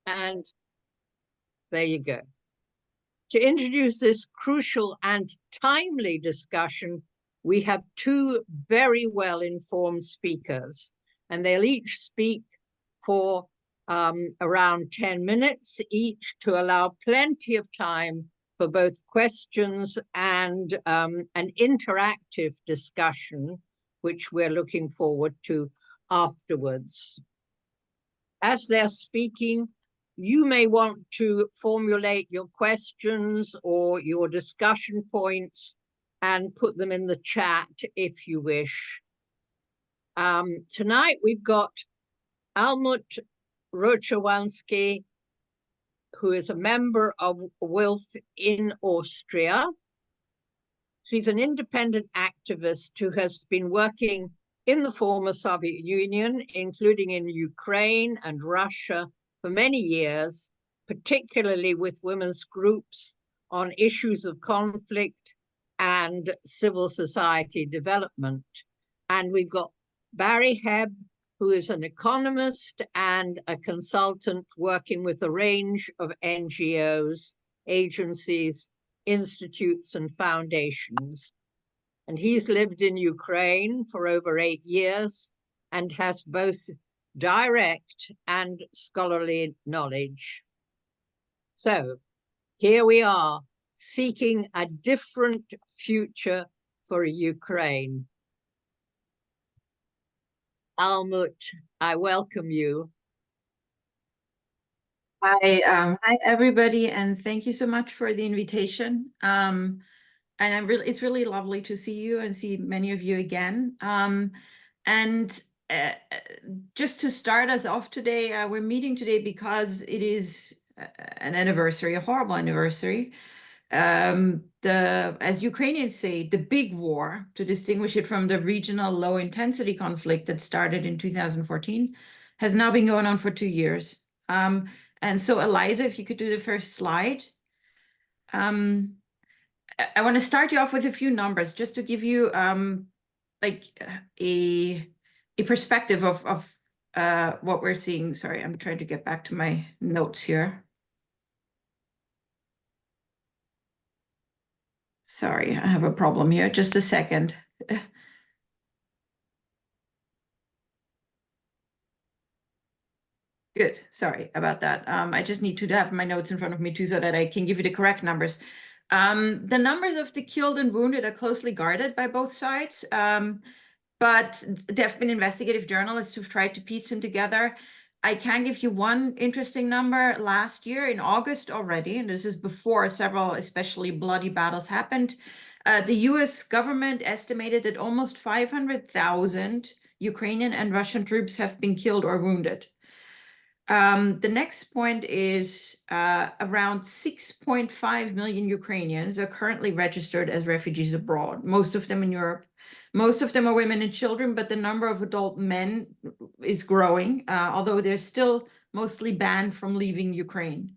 And there you go. To introduce this crucial and timely discussion, we have two very well-informed speakers, and they'll each speak for around 10 minutes each to allow plenty of time for both questions and an interactive discussion, which we're looking forward to afterwards. As they're speaking, you may want to formulate your questions or your discussion points and put them in the chat if you wish. Tonight we've got Almut Rochawanski, who is a member of WILPF in Austria. She's an independent activist who has been working in the former Soviet Union, including in Ukraine and Russia, for many years, particularly with women's groups on issues of conflict and civil society development. And we've got Barry Hebb, who is an economist and a consultant working with a range of NGOs, agencies, institutes, and foundations. And he's lived in Ukraine for over 8 years and has both direct and scholarly knowledge. So here we are, seeking a different future for Ukraine. Almut, I welcome you. Hi everybody, and thank you so much for the invitation. And it's really lovely to see you and see many of you again. Just to start us off today, we're meeting today because it is an anniversary, a horrible anniversary. As Ukrainians say, the big war, to distinguish it from the regional low-intensity conflict that started in 2014, has now been going on for 2 years. And so, Eliza, if you could do the first slide. I want to start you off with a few numbers, just to give you like a perspective of what we're seeing. Sorry, I'm trying to get back to my notes here. Sorry, I have a problem here. Just a second. Good. Sorry about that. I just need to have my notes in front of me too, so that I can give you the correct numbers. The numbers of the killed and wounded are closely guarded by both sides, but there have been investigative journalists who've tried to piece them together. I can give you one interesting number. Last year in August already, and this is before several especially bloody battles happened, the US government estimated that almost 500,000 Ukrainian and Russian troops have been killed or wounded. The next point is around 6.5 million Ukrainians are currently registered as refugees abroad, most of them in Europe. Most of them are women and children, but the number of adult men is growing, although they're still mostly banned from leaving Ukraine.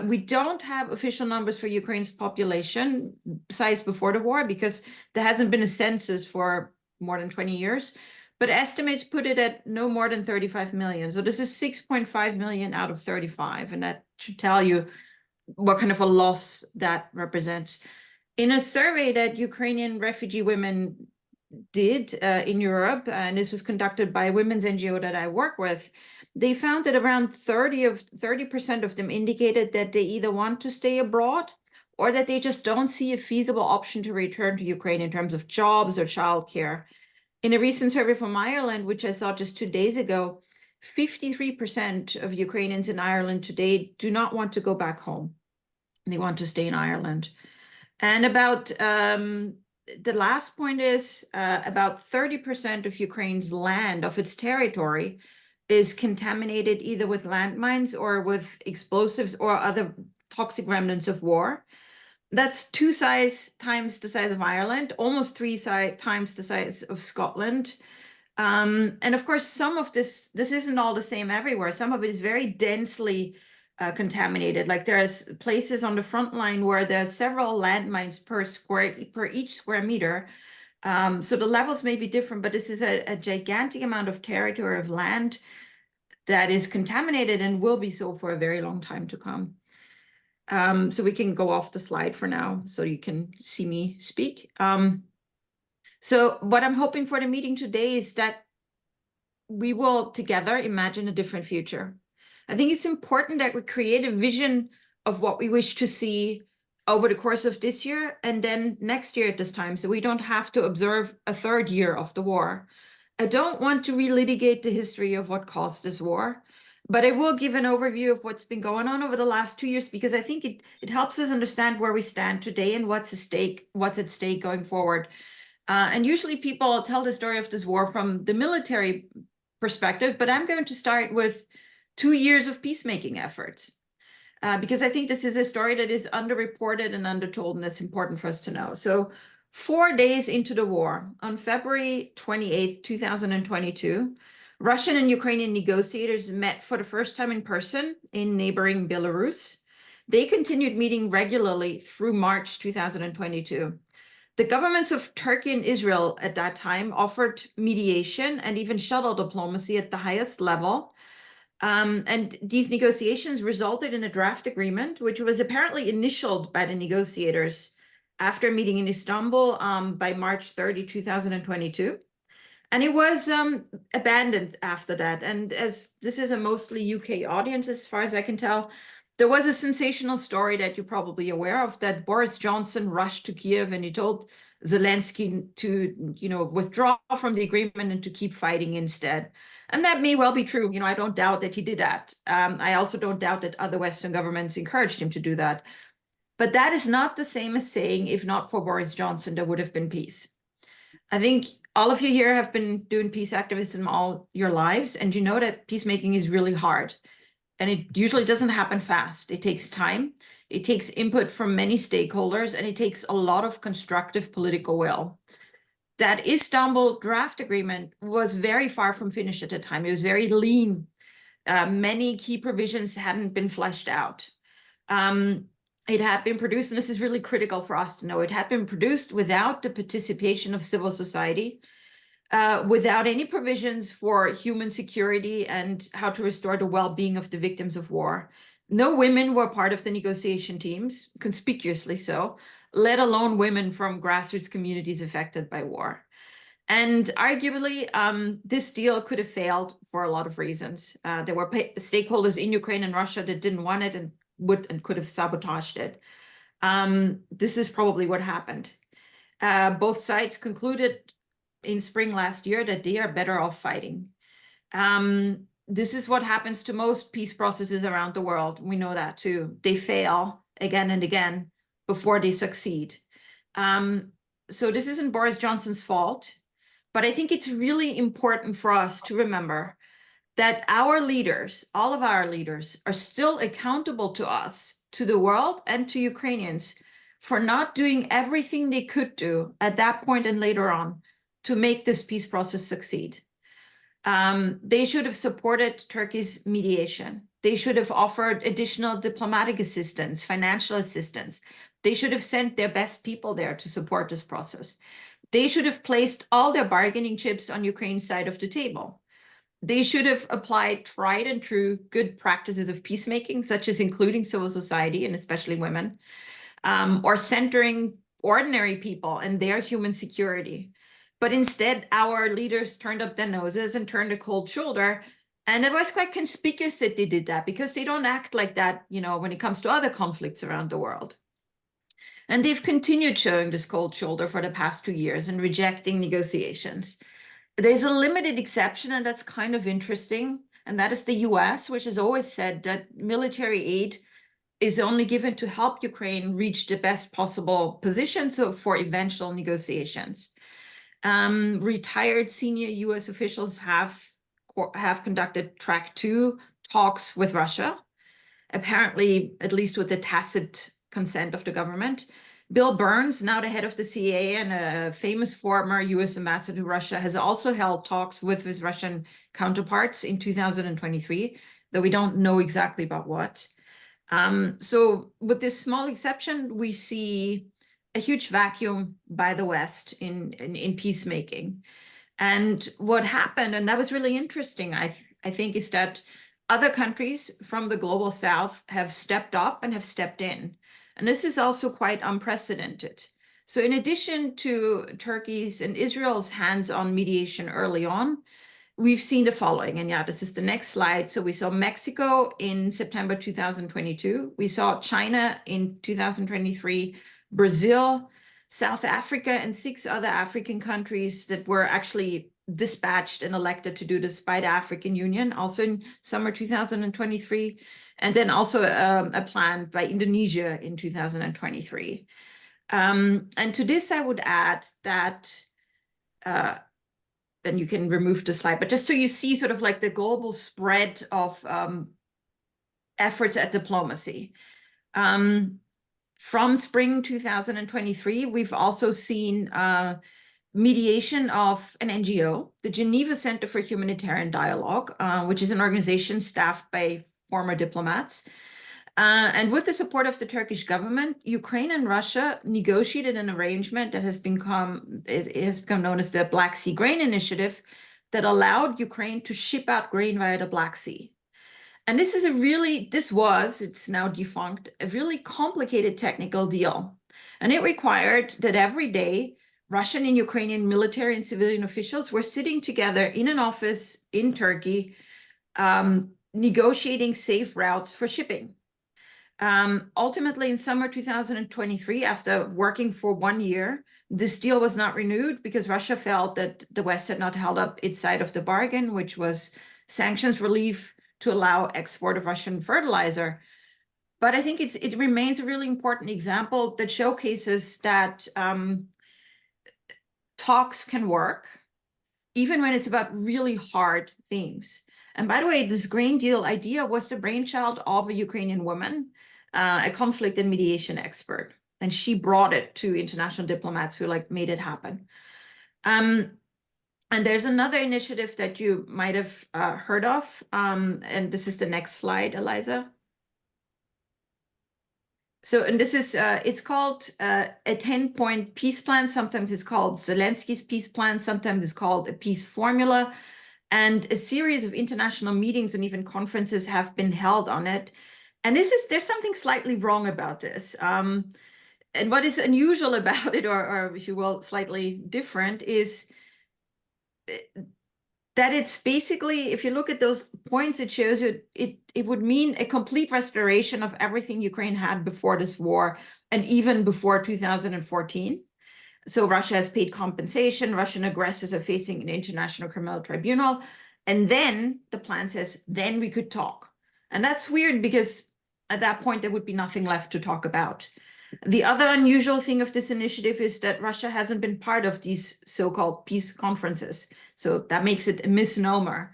We don't have official numbers for Ukraine's population size before the war, because there hasn't been a census for more than 20 years. But estimates put it at no more than 35 million. So this is 6.5 million out of 35. And that should tell you what kind of a loss that represents. In a survey that Ukrainian refugee women did in Europe, and this was conducted by a women's NGO that I work with, they found that around 30% of them indicated that they either want to stay abroad or that they just don't see a feasible option to return to Ukraine in terms of jobs or childcare. In a recent survey from Ireland, which I saw just 2 days ago, 53% of Ukrainians in Ireland today do not want to go back home. They want to stay in Ireland. And about the last point is about 30% of Ukraine's land, of its territory, is contaminated either with landmines or with explosives or other toxic remnants of war. That's 2 times the size of Ireland, almost 3 times the size of Scotland. And of course, some of this isn't all the same everywhere. Some of it is very densely contaminated. Like there's places on the front line where there are several landmines per each square meter. So the levels may be different, but this is a gigantic amount of territory of land. that is contaminated and will be so for a very long time to come. So we can go off the slide for now so you can see me speak. So what I'm hoping for the meeting today is that we will together imagine a different future. I think it's important that we create a vision of what we wish to see over the course of this year and then next year at this time, so we don't have to observe a third year of the war. I don't want to relitigate the history of what caused this war, but I will give an overview of what's been going on over the last 2 years, because I think it helps us understand where we stand today and what's at stake going forward. And usually people tell the story of this war from the military perspective, but I'm going to start with 2 years of peacemaking efforts, because I think this is a story that is underreported and undertold, and that's important for us to know. So 4 days into the war, on February 28th, 2022, Russian and Ukrainian negotiators met for the first time in person in neighboring Belarus. They continued meeting regularly through March 2022. The governments of Turkey and Israel at that time offered mediation and even shuttle diplomacy at the highest level. And these negotiations resulted in a draft agreement, which was apparently initialed by the negotiators after a meeting in Istanbul by March 30, 2022. And it was abandoned after that. And as this is a mostly UK audience, as far as I can tell, there was a sensational story that you're probably aware of, that Boris Johnson rushed to Kiev and he told Zelensky to, withdraw from the agreement and to keep fighting instead. And that may well be true. I don't doubt that he did that. I also don't doubt that other Western governments encouraged him to do that. But that is not the same as saying, if not for Boris Johnson, there would have been peace. I think all of you here have been doing peace activism all your lives, and you know that peacemaking is really hard. And it usually doesn't happen fast. It takes time, it takes input from many stakeholders, and it takes a lot of constructive political will. That Istanbul draft agreement was very far from finished at the time. It was very lean. Many key provisions hadn't been fleshed out. It had been produced, and this is really critical for us to know, it had been produced without the participation of civil society, without any provisions for human security and how to restore the well-being of the victims of war. No women were part of the negotiation teams, conspicuously so, let alone women from grassroots communities affected by war. And arguably, this deal could have failed for a lot of reasons. There were stakeholders in Ukraine and Russia that didn't want it and would and could have sabotaged it. This is probably what happened. Both sides concluded in spring last year that they are better off fighting. This is what happens to most peace processes around the world. We know that too. They fail again and again before they succeed. So this isn't Boris Johnson's fault, but I think it's really important for us to remember that our leaders, all of our leaders, are still accountable to us, to the world, and to Ukrainians for not doing everything they could do at that point and later on to make this peace process succeed. They should have supported Turkey's mediation. They should have offered additional diplomatic assistance, financial assistance. They should have sent their best people there to support this process. They should have placed all their bargaining chips on Ukraine's side of the table. They should have applied tried and true good practices of peacemaking, such as including civil society and especially women, or centering ordinary people and their human security. But instead, our leaders turned up their noses and turned a cold shoulder. And it was quite conspicuous that they did that, because they don't act like that, when it comes to other conflicts around the world. And they've continued showing this cold shoulder for the past 2 years and rejecting negotiations. There's a limited exception, and that's kind of interesting, and that is the US, which has always said that military aid is only given to help Ukraine reach the best possible position for eventual negotiations. Retired senior US officials have conducted track 2 talks with Russia, apparently at least with the tacit consent of the government. Bill Burns, now the head of the CIA and a famous former US ambassador to Russia, has also held talks with his Russian counterparts in 2023, though we don't know exactly about what. So with this small exception, we see a huge vacuum by the West in peacemaking. And what happened, and that was really interesting, I think, is that other countries from the global south have stepped up and have stepped in. And this is also quite unprecedented. So in addition to Turkey's and Israel's hands-on mediation early on, we've seen the following. And yeah, this is the next slide. So we saw Mexico in September 2022. We saw China in 2023, Brazil, South Africa, and 6 other African countries that were actually dispatched and elected to do this by the African Union, also in summer 2023, and then also a plan by Indonesia in 2023. And to this, I would add that, and you can remove the slide, but just so you see sort of like the global spread of efforts at diplomacy. From spring 2023, we've also seen mediation of an NGO, the Geneva Center for Humanitarian Dialogue, which is an organization staffed by former diplomats. And with the support of the Turkish government, Ukraine and Russia negotiated an arrangement that has become known as the Black Sea Grain Initiative that allowed Ukraine to ship out grain via the Black Sea. And this is it's now defunct, a really complicated technical deal. And it required that every day Russian and Ukrainian military and civilian officials were sitting together in an office in Turkey, negotiating safe routes for shipping. Ultimately, in summer 2023, after working for 1 year, this deal was not renewed because Russia felt that the West had not held up its side of the bargain, which was sanctions relief to allow export of Russian fertilizer. But I think it remains a really important example that showcases that talks can work, even when it's about really hard things. And by the way, this grain deal idea was the brainchild of a Ukrainian woman, a conflict and mediation expert. And she brought it to international diplomats who made it happen. And there's another initiative that you might have heard of. And this is the next slide, Eliza. So, and this is, it's called a 10-point peace plan. Sometimes it's called Zelensky's peace plan. Sometimes it's called a peace formula. And a series of international meetings and even conferences have been held on it. And there's something slightly wrong about this. And what is unusual about it, or if you will, slightly different, is that it's basically, if you look at those points, it shows it would mean a complete restoration of everything Ukraine had before this war and even before 2014. So Russia has paid compensation, Russian aggressors are facing an international criminal tribunal, and then the plan says, then we could talk. And that's weird because at that point, there would be nothing left to talk about. The other unusual thing of this initiative is that Russia hasn't been part of these so-called peace conferences. So that makes it a misnomer.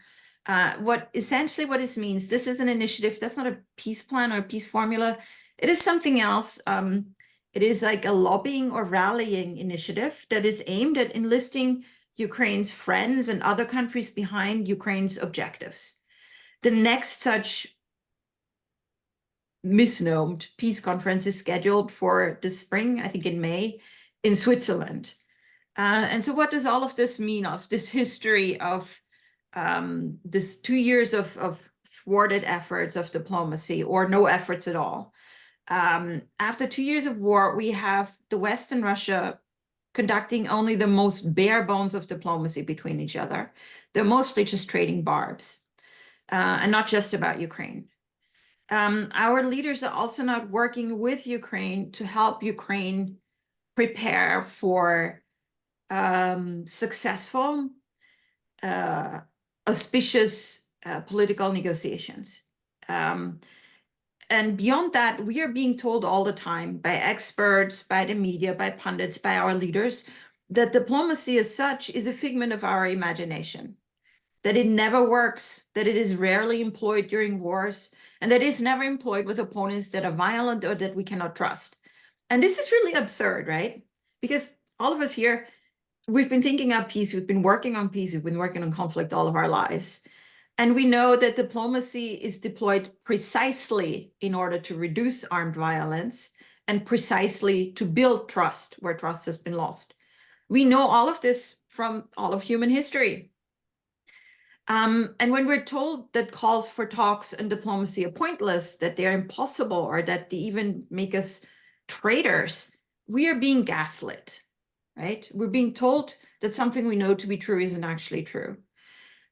What this means, this is an initiative, that's not a peace plan or a peace formula. It is something else. It is like a lobbying or rallying initiative that is aimed at enlisting Ukraine's friends and other countries behind Ukraine's objectives. The next such misnomed peace conference is scheduled for this spring, I think in May, in Switzerland. And so what does all of this mean, of this history of this 2 years of thwarted efforts of diplomacy or no efforts at all? After 2 years of war, we have the West and Russia conducting only the most bare bones of diplomacy between each other. They're mostly just trading barbs, and not just about Ukraine. Our leaders are also not working with Ukraine to help Ukraine prepare for successful, auspicious political negotiations. And beyond that, we are being told all the time by experts, by the media, by pundits, by our leaders, that diplomacy as such is a figment of our imagination, that it never works, that it is rarely employed during wars, and that it is never employed with opponents that are violent or that we cannot trust. And this is really absurd, right? Because all of us here, we've been thinking of peace, we've been working on peace, we've been working on conflict all of our lives. And we know that diplomacy is deployed precisely in order to reduce armed violence and precisely to build trust where trust has been lost. We know all of this from all of human history. And when we're told that calls for talks and diplomacy are pointless, that they're impossible, or that they even make us traitors, we are being gaslit, right? We're being told that something we know to be true isn't actually true.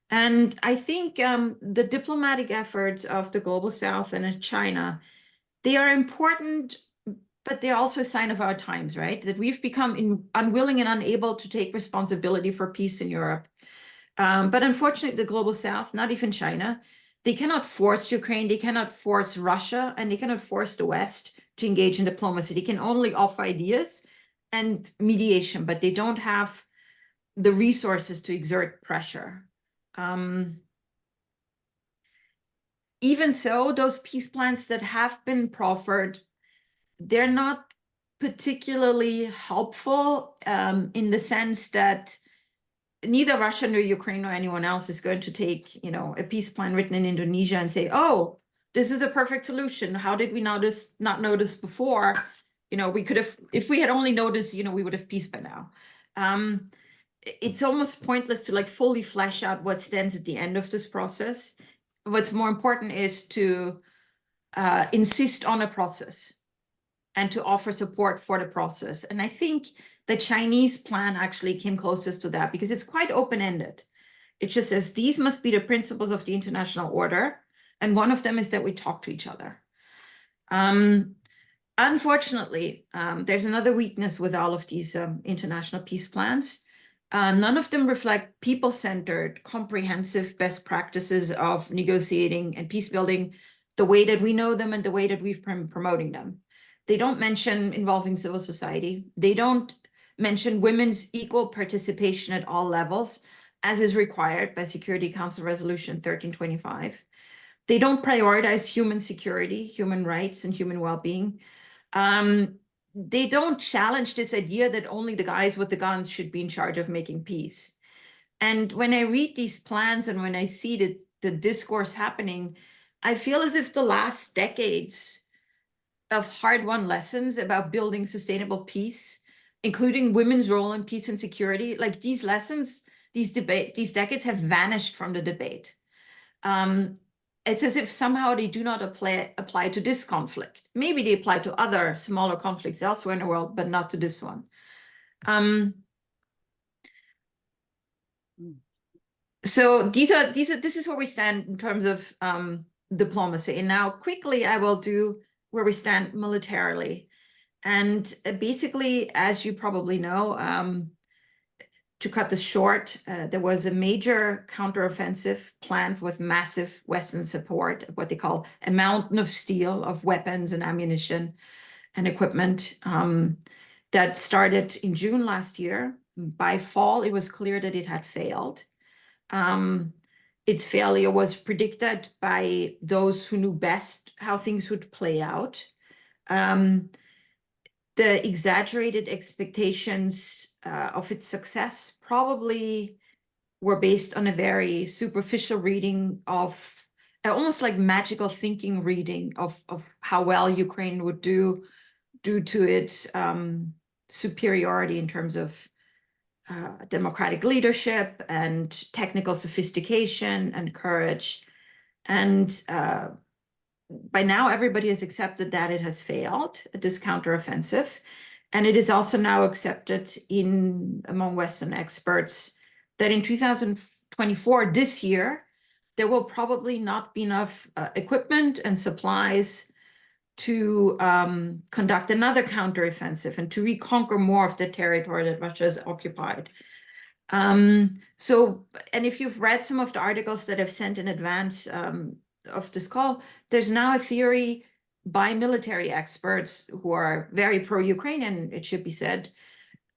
And I think the diplomatic efforts of the Global South and of China, they are important, but they're also a sign of our times, right? That we've become unwilling and unable to take responsibility for peace in Europe. But unfortunately, the Global South, not even China, they cannot force Ukraine, they cannot force Russia, and they cannot force the West to engage in diplomacy. They can only offer ideas and mediation, but they don't have the resources to exert pressure. Even so, those peace plans that have been proffered, they're not particularly helpful in the sense that neither Russia nor Ukraine nor anyone else is going to take, a peace plan written in Indonesia and say, oh, this is a perfect solution. How did we not notice before? We could have, if we had only noticed, we would have peace by now. It's almost pointless to fully flesh out what stands at the end of this process. What's more important is to insist on a process and to offer support for the process. And I think the Chinese plan actually came closest to that because it's quite open-ended. It just says, these must be the principles of the international order. And one of them is that we talk to each other. Unfortunately, there's another weakness with all of these international peace plans. None of them reflect people-centered, comprehensive best practices of negotiating and peace building the way that we know them and the way that we've been promoting them. They don't mention involving civil society. They don't mention women's equal participation at all levels, as is required by Security Council Resolution 1325. They don't prioritize human security, human rights, and human well-being. They don't challenge this idea that only the guys with the guns should be in charge of making peace. And when I read these plans and when I see the discourse happening, I feel as if the last decades of hard-won lessons about building sustainable peace, including women's role in peace and security, these lessons, these decades have vanished from the debate. It's as if somehow they do not apply to this conflict. Maybe they apply to other smaller conflicts elsewhere in the world, but not to this one. So this is where we stand in terms of diplomacy. And now quickly I will do where we stand militarily. And basically, as you probably know, to cut this short, there was a major counteroffensive planned with massive Western support, what they call a mountain of steel of weapons and ammunition and equipment that started in June last year. By fall, it was clear that it had failed. Its failure was predicted by those who knew best how things would play out. The exaggerated expectations of its success probably were based on a very superficial reading of, almost like magical thinking reading of how well Ukraine would do due to its superiority in terms of democratic leadership and technical sophistication and courage. And by now, everybody has accepted that it has failed, this counteroffensive. And it is also now accepted among Western experts that in 2024, this year, there will probably not be enough equipment and supplies to conduct another counteroffensive and to reconquer more of the territory that Russia has occupied. And if you've read some of the articles that I've sent in advance of this call, there's now a theory by military experts who are very pro-Ukrainian, it should be said,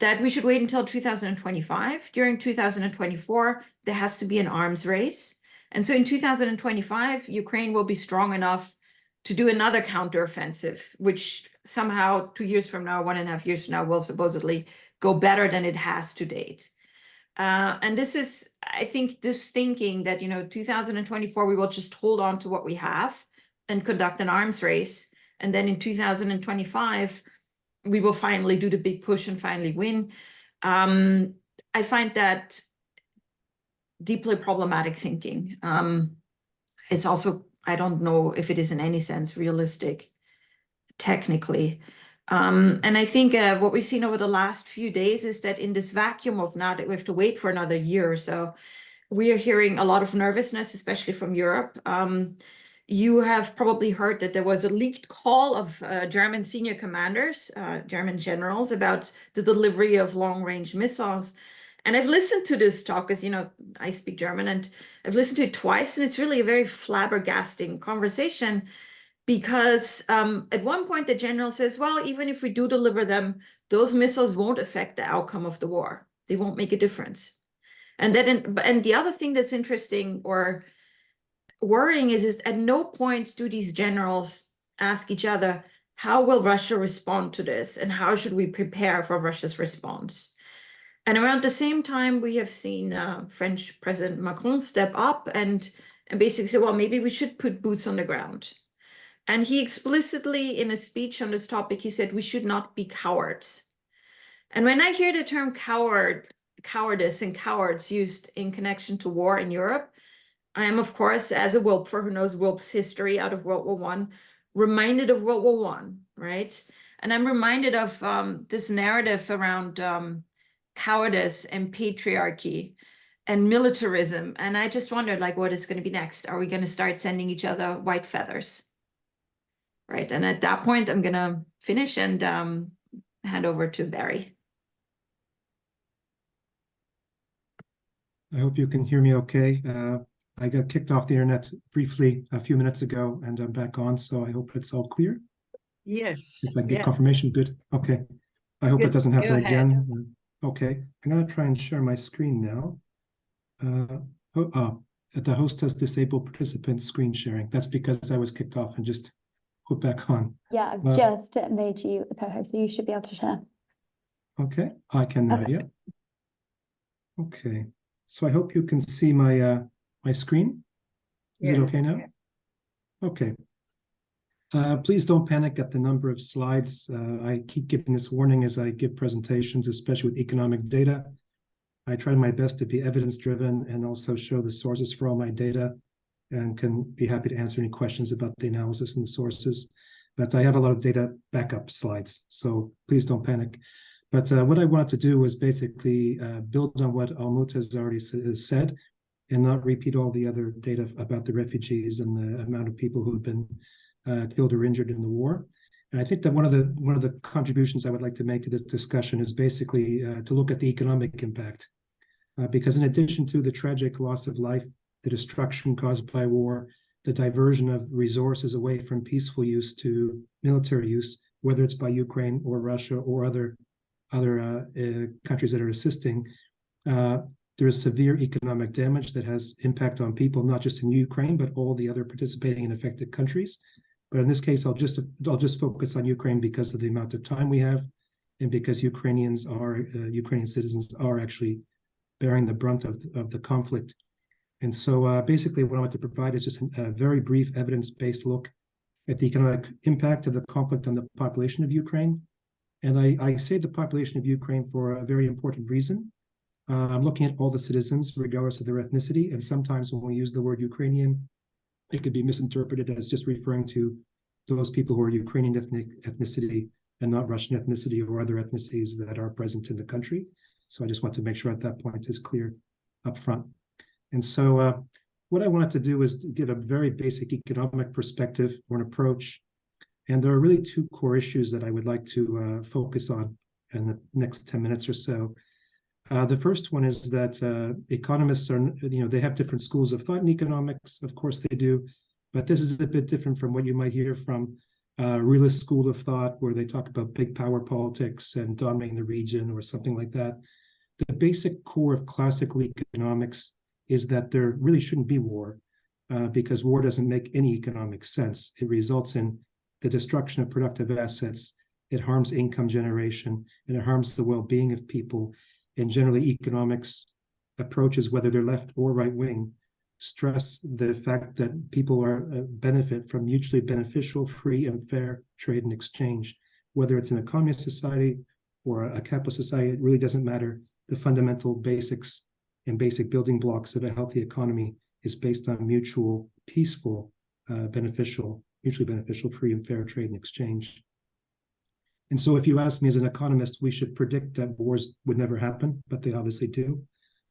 that we should wait until 2025. During 2024, there has to be an arms race. And so in 2025, Ukraine will be strong enough to do another counteroffensive, which somehow 2 years from now, 1.5 years from now, will supposedly go better than it has to date. And this is, I think, this thinking that, 2024, we will just hold on to what we have and conduct an arms race. And then in 2025, we will finally do the big push and finally win. I find that deeply problematic thinking. It's also, I don't know if it is in any sense realistic, technically. And I think what we've seen over the last few days is that in this vacuum of now that we have to wait for another year or so, we are hearing a lot of nervousness, especially from Europe. You have probably heard that there was a leaked call of German senior commanders, German generals, about the delivery of long-range missiles. And I've listened to this talk, as you know, I speak German, and I've listened to it twice, and it's really a very flabbergasting conversation because at one point the general says, well, even if we do deliver them, those missiles won't affect the outcome of the war. They won't make a difference. And the other thing that's interesting or worrying is at no point do these generals ask each other, how will Russia respond to this? And how should we prepare for Russia's response? And around the same time, we have seen French President Macron step up and basically say, well, maybe we should put boots on the ground. And he explicitly, in a speech on this topic, he said, we should not be cowards. And when I hear the term cowardice and cowards used in connection to war in Europe, I am, of course, as a WILPfer who knows WILP's history out of World War I, reminded of World War I, right? And I'm reminded of this narrative around cowardice and patriarchy and militarism. And I just wondered, like, what is going to be next? Are we going to start sending each other white feathers? Right. And at that point, I'm going to finish and hand over to Barry. I hope you can hear me okay. I got kicked off the internet briefly a few minutes ago, and I'm back on, so I hope it's all clear. Yes. If I get confirmation, good. Okay. I hope it doesn't happen again. Okay. I'm going to try and share my screen now. The host has disabled participant screen sharing. That's because I was kicked off and just put back on. Yeah, I've just made you a co-host, so you should be able to share. Okay, I can now, yeah. Okay, so I hope you can see my my screen. Is it okay now? Okay. Please don't panic at the number of slides. I keep giving this warning as I give presentations, especially with economic data. I try my best to be evidence-driven and also show the sources for all my data, and can be happy to answer any questions about the analysis and the sources. But I have a lot of data backup slides, so please don't panic. But what I wanted to do was basically build on what Almut has already said and not repeat all the other data about the refugees and the amount of people who have been killed or injured in the war. And I think that one of the contributions I would like to make to this discussion is basically to look at the economic impact. Because in addition to the tragic loss of life, the destruction caused by war, the diversion of resources away from peaceful use to military use, whether it's by Ukraine or Russia or other countries that are assisting, there is severe economic damage that has impact on people, not just in Ukraine, but all the other participating and affected countries. But in this case, I'll just focus on Ukraine because of the amount of time we have, and because Ukrainian citizens are actually bearing the brunt of the conflict. And so basically what I want to provide is just a very brief evidence-based look at the economic impact of the conflict on the population of Ukraine. And I say the population of Ukraine for a very important reason. I'm looking at all the citizens, regardless of their ethnicity. And sometimes when we use the word Ukrainian, it could be misinterpreted as just referring to those people who are Ukrainian ethnicity and not Russian ethnicity or other ethnicities that are present in the country. So I just want to make sure at that point is clear up front. And so what I wanted to do is to give a very basic economic perspective or an approach. And there are really two core issues that I would like to focus on in the next 10 minutes or so. The first one is that economists are, they have different schools of thought in economics. Of course they do. But this is a bit different from what you might hear from realist school of thought, where they talk about big power politics and dominating the region or something like that. The basic core of classical economics is that there really shouldn't be war because war doesn't make any economic sense. It results in the destruction of productive assets. It harms income generation, and it harms the well-being of people. And generally, economics approaches, whether they're left or right-wing, stress the fact that people are benefit from mutually beneficial, free and fair trade and exchange. Whether it's in a communist society or a capitalist society, it really doesn't matter. The fundamental basics and basic building blocks of a healthy economy is based on mutual, peaceful, mutually beneficial, free and fair trade and exchange. And so if you ask me as an economist, we should predict that wars would never happen, but they obviously do.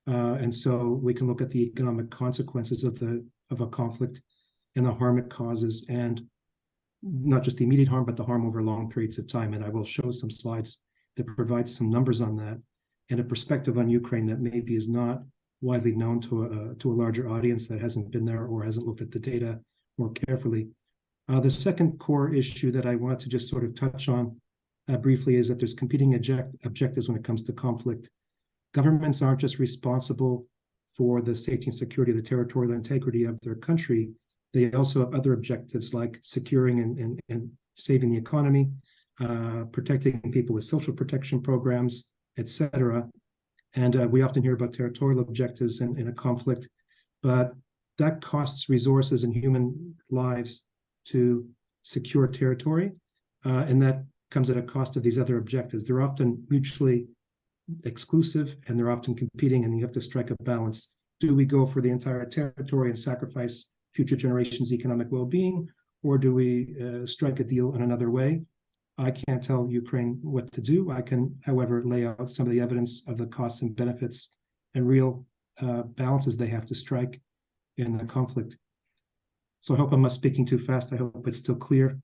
And so we can look at the economic consequences of a conflict and the harm it causes, and not just the immediate harm, but the harm over long periods of time. And I will show some slides that provide some numbers on that and a perspective on Ukraine that maybe is not widely known to a larger audience that hasn't been there or hasn't looked at the data more carefully. The second core issue that I want to just sort of touch on briefly is that there's competing objectives when it comes to conflict. Governments aren't just responsible for the safety and security of the territorial integrity of their country. They also have other objectives like securing and saving the economy, protecting people with social protection programs, etc. And we often hear about territorial objectives in a conflict, but that costs resources and human lives to secure territory, and that comes at a cost of these other objectives. They're often mutually exclusive, and they're often competing, and you have to strike a balance. Do we go for the entire territory and sacrifice future generations' economic well-being, or do we strike a deal in another way? I can't tell Ukraine what to do. I can, however, lay out some of the evidence of the costs and benefits and real balances they have to strike in the conflict. So I hope I'm not speaking too fast. I hope it's still clear,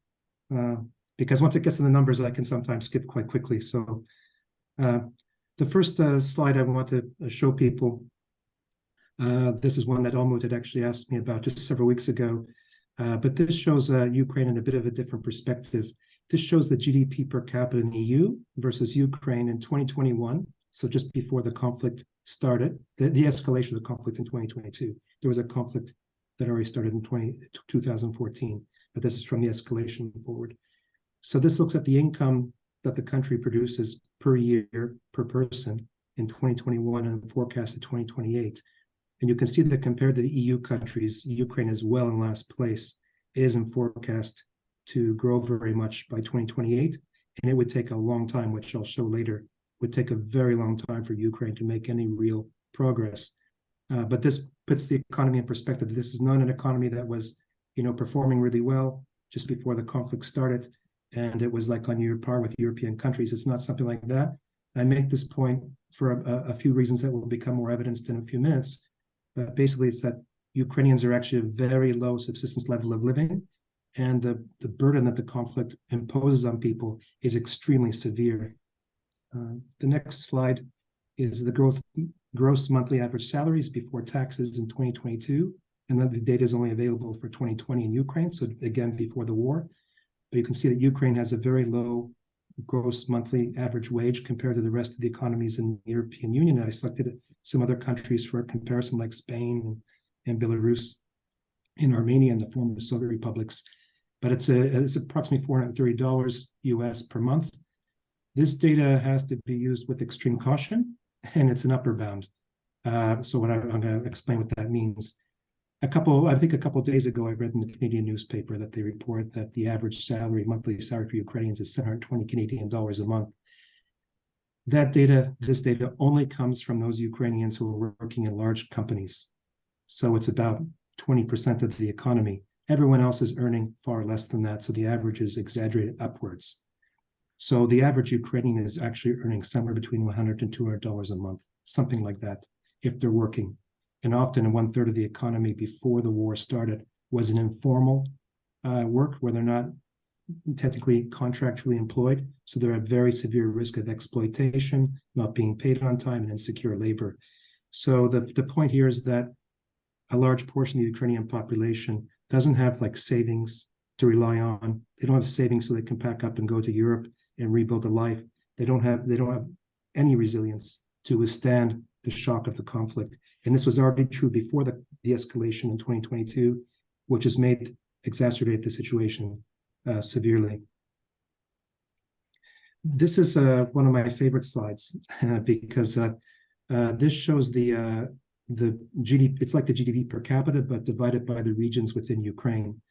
because once it gets to the numbers, I can sometimes skip quite quickly. So the first slide I want to show people, this is one that Almut had actually asked me about just several weeks ago, but this shows Ukraine in a bit of a different perspective. This shows the GDP per capita in the EU versus Ukraine in 2021, so just before the conflict started, the escalation of the conflict in 2022. There was a conflict that already started in 2014, but this is from the escalation forward. So this looks at the income that the country produces per year, per person in 2021 and forecast to 2028. And you can see that compared to the EU countries, Ukraine is well in last place. It isn't forecast to grow very much by 2028, and it would take a long time, which I'll show later, would take a very long time for Ukraine to make any real progress. But this puts the economy in perspective. This is not an economy that was, performing really well just before the conflict started, and it was like on par with European countries. It's not something like that. I make this point for a few reasons that will become more evidenced in a few minutes. But basically, it's that Ukrainians are actually a very low subsistence level of living, and the burden that the conflict imposes on people is extremely severe. The next slide is the gross monthly average salaries before taxes in 2022, and then the data is only available for 2020 in Ukraine, so again, before the war. But you can see that Ukraine has a very low gross monthly average wage compared to the rest of the economies in the European Union. And I selected some other countries for a comparison, like Spain and Belarus and Armenia and the former Soviet republics. But it's approximately $430 US per month. This data has to be used with extreme caution, and it's an upper bound. So I'm going to explain what that means. I think a couple of days ago, I read in the Canadian newspaper that they report that the average monthly salary for Ukrainians is 720 Canadian dollars a month. This data only comes from those Ukrainians who are working in large companies. So it's about 20% of the economy. Everyone else is earning far less than that, so the average is exaggerated upwards. So the average Ukrainian is actually earning somewhere between $100 and $200 a month, something like that, if they're working. And often 1/3 of the economy before the war started was an informal work where they're not technically contractually employed. So they're at very severe risk of exploitation, not being paid on time, and insecure labor. So the point here is that a large portion of the Ukrainian population doesn't have like savings to rely on. They don't have savings so they can pack up and go to Europe and rebuild a life. They don't have any resilience to withstand the shock of the conflict. And this was already true before the escalation in 2022, which has exacerbate the situation severely. This is one of my favorite slides because this shows the GDP. It's like the GDP per capita, but divided by the regions within Ukraine.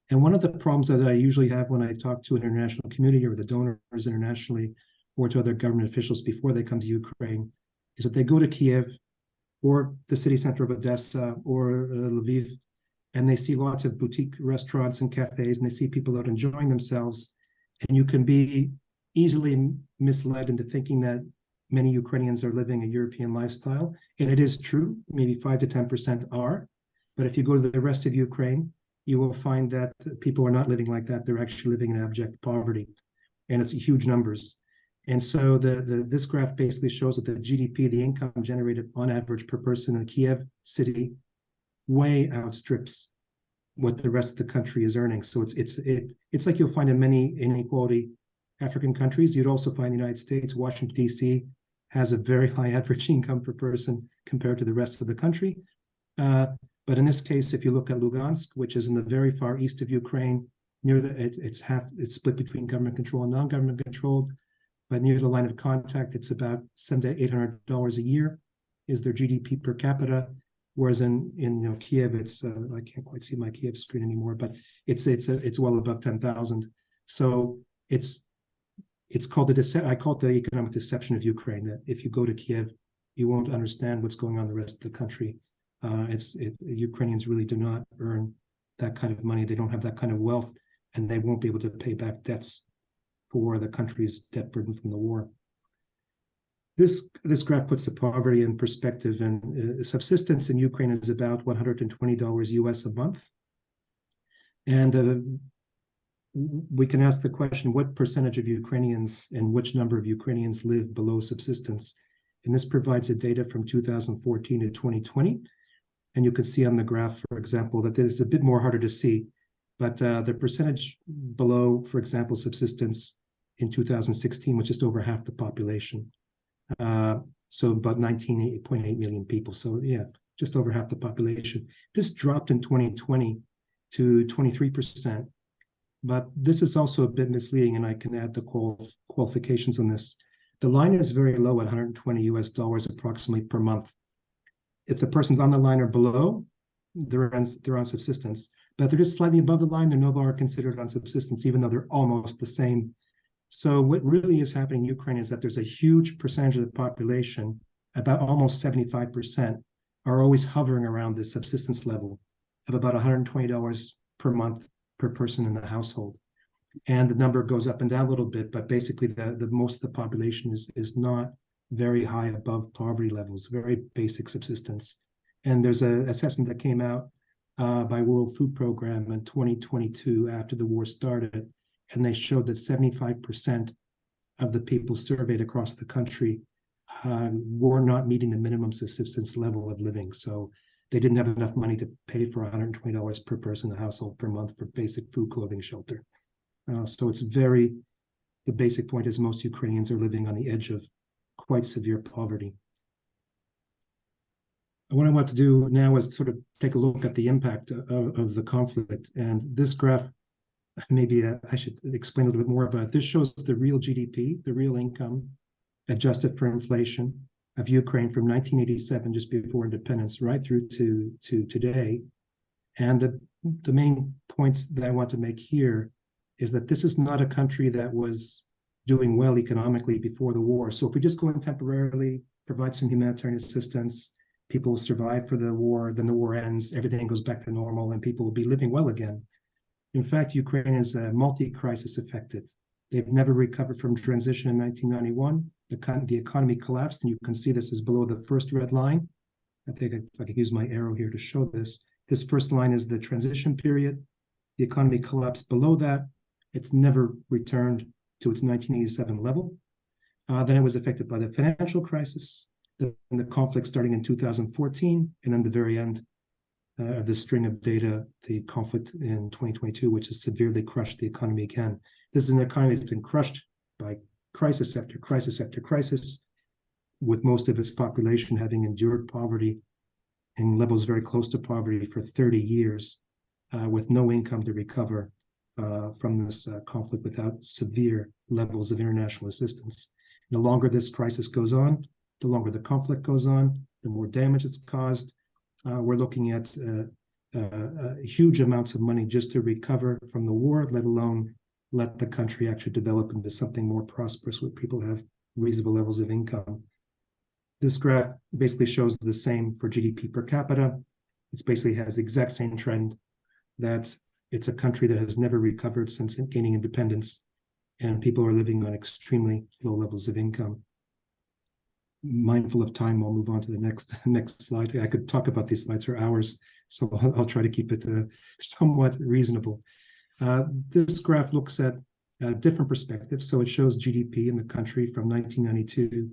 And one of the problems that I usually have when I talk to an international community or the donors internationally or to other government officials before they come to Ukraine is that they go to Kiev or the city center of Odessa or Lviv, and they see lots of boutique restaurants and cafes, and they see people out enjoying themselves. And you can be easily misled into thinking that many Ukrainians are living a European lifestyle. And it is true, maybe 5 to 10% are. But if you go to the rest of Ukraine, you will find that people are not living like that. They're actually living in abject poverty. And it's huge numbers. And so this graph basically shows that the GDP, the income generated on average per person in the Kiev city, way outstrips what the rest of the country is earning. So it's like you'll find in many inequality African countries. You'd also find in the United States, Washington, D.C. has a very high average income per person compared to the rest of the country. But in this case, if you look at Lugansk, which is in the very far east of Ukraine, it's split between government control and non-government controlled. But near the line of contact, it's about $700 to $800 a year is their GDP per capita. Whereas in Kiev, it's I can't quite see my Kiev screen anymore, but it's well above 10,000. So it's called I call it the economic deception of Ukraine. That if you go to Kiev, you won't understand what's going on in the rest of the country. Ukrainians really do not earn that kind of money. They don't have that kind of wealth, and they won't be able to pay back debts for the country's debt burden from the war. This graph puts the poverty in perspective, and subsistence in Ukraine is about $120 US a month. And we can ask the question, what percentage of Ukrainians and which number of Ukrainians live below subsistence? And this provides the data from 2014 to 2020. And you can see on the graph, for example, that this is a bit more harder to see, but the percentage below, for example, subsistence in 2016 was just over half the population. So about 19.8 million people. So yeah, just over half the population. This dropped in 2020 to 23%. But this is also a bit misleading, and I can add the qualifications on this. The line is very low at $120 US approximately per month. If the person's on the line or below, they're on subsistence. But if they're just slightly above the line, they're no longer considered on subsistence, even though they're almost the same. So what really is happening in Ukraine is that there's a huge percentage of the population, about almost 75%, are always hovering around the subsistence level of about $120 per month per person in the household. And the number goes up and down a little bit, but basically the most of the population is not very high above poverty levels, very basic subsistence. And there's an assessment that came out by World Food Program in 2022 after the war started, and they showed that 75% of the people surveyed across the country were not meeting the minimum subsistence level of living. So they didn't have enough money to pay for $120 per person in the household per month for basic food, clothing, shelter. So it's the basic point is most Ukrainians are living on the edge of quite severe poverty. And what I want to do now is sort of take a look at the impact of the conflict. And this graph, maybe I should explain a little bit more about it. This shows the real GDP, the real income, adjusted for inflation of Ukraine from 1987, just before independence, right through to today. And the main points that I want to make here is that this is not a country that was doing well economically before the war. So if we just go in temporarily, provide some humanitarian assistance, people survive for the war, then the war ends, everything goes back to normal, and people will be living well again. In fact, Ukraine is multi-crisis affected. They've never recovered from transition in 1991. The economy collapsed, and you can see this is below the first red line. I think if I could use my arrow here to show this. This first line is the transition period. The economy collapsed below that. It's never returned to its 1987 level. Then it was affected by the financial crisis, the conflict starting in 2014, and then the very end of the string of data, the conflict in 2022, which has severely crushed the economy again. This is an economy that's been crushed by crisis after crisis after crisis, with most of its population having endured poverty in levels very close to poverty for 30 years, with no income to recover from this conflict without severe levels of international assistance. The longer this crisis goes on, the longer the conflict goes on, the more damage it's caused. We're looking at huge amounts of money just to recover from the war, let alone let the country actually develop into something more prosperous where people have reasonable levels of income. This graph basically shows the same for GDP per capita. It basically has the exact same trend, that it's a country that has never recovered since gaining independence, and people are living on extremely low levels of income. Mindful of time, I'll move on to the next slide. I could talk about these slides for hours, so I'll try to keep it somewhat reasonable. This graph looks at different perspectives. So it shows GDP in the country from 1992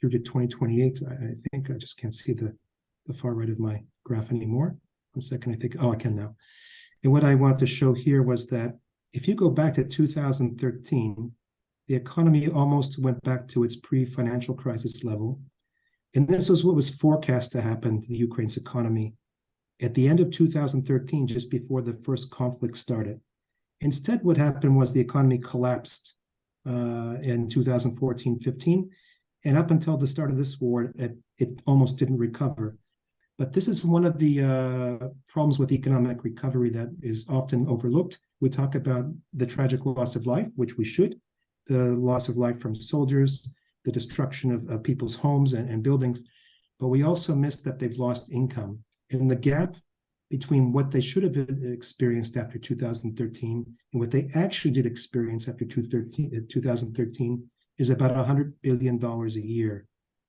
through to 2028. I think I just can't see the far right of my graph anymore. 1 second, I think, oh, I can now. And what I want to show here was that if you go back to 2013, the economy almost went back to its pre-financial crisis level. And this was what was forecast to happen to the Ukraine's economy at the end of 2013, just before the first conflict started. Instead, what happened was the economy collapsed in 2014-15. And up until the start of this war, it almost didn't recover. But this is one of the problems with economic recovery that is often overlooked. We talk about the tragic loss of life, which we should, the loss of life from soldiers, the destruction of people's homes and buildings, but we also miss that they've lost income. And the gap between what they should have experienced after 2013 and what they actually did experience after 2013 is about $100 billion a year.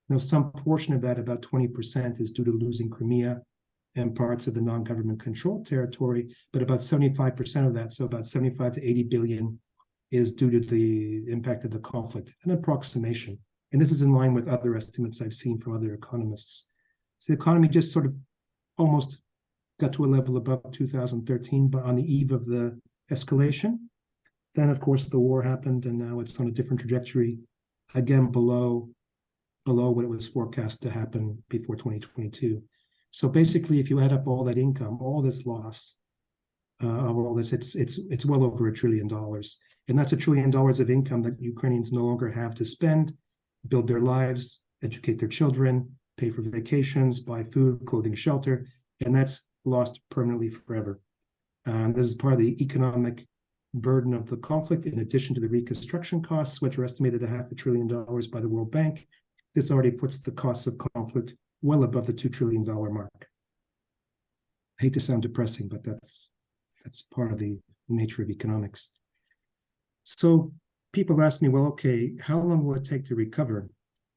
Now, some portion of that, about 20%, is due to losing Crimea and parts of the non-government controlled territory, but about 75% of that, so about 75 to 80 billion, is due to the impact of the conflict, an approximation. And this is in line with other estimates I've seen from other economists. So the economy just sort of almost got to a level above 2013, but on the eve of the escalation. Then, of course, the war happened, and now it's on a different trajectory, again, below what it was forecast to happen before 2022. So basically, if you add up all that income, all this loss of all this, it's well over $1 trillion. And that's $1 trillion of income that Ukrainians no longer have to spend, build their lives, educate their children, pay for vacations, buy food, clothing, shelter, and that's lost permanently forever. This is part of the economic burden of the conflict, in addition to the reconstruction costs, which are estimated at $500 billion by the World Bank. This already puts the costs of conflict well above the $2 trillion mark. I hate to sound depressing, but that's part of the nature of economics. So people ask me, well, okay, how long will it take to recover?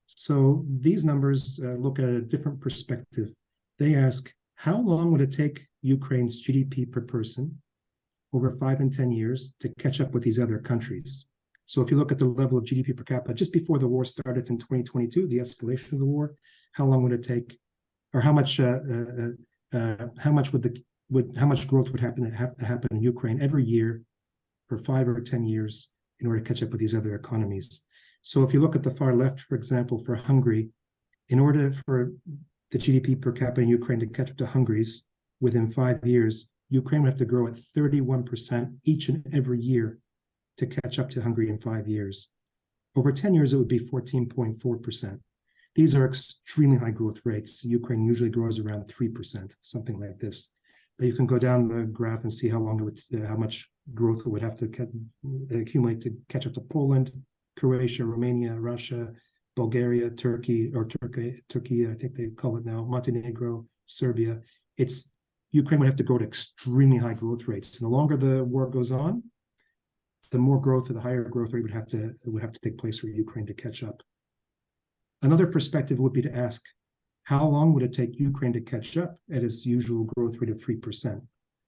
So these numbers look at a different perspective. They ask, how long would it take Ukraine's GDP per person over 5 and 10 years to catch up with these other countries? So if you look at the level of GDP per capita just before the war started in 2022, the escalation of the war, how long would it take, or how much growth would have to happen in Ukraine every year for 5 or 10 years in order to catch up with these other economies? So if you look at the far left, for example, for Hungary, in order for the GDP per capita in Ukraine to catch up to Hungary's within 5 years, Ukraine would have to grow at 31% each and every year to catch up to Hungary in 5 years. Over 10 years, it would be 14.4%. These are extremely high growth rates. Ukraine usually grows around 3%, something like this. But you can go down the graph and see how long it would, how much growth it would have to accumulate to catch up to Poland, Croatia, Romania, Russia, Bulgaria, Turkey, I think they call it now, Montenegro, Serbia. Ukraine would have to grow at extremely high growth rates. And the longer the war goes on, the more growth or the higher growth rate would have to take place for Ukraine to catch up. Another perspective would be to ask, how long would it take Ukraine to catch up at its usual growth rate of 3%?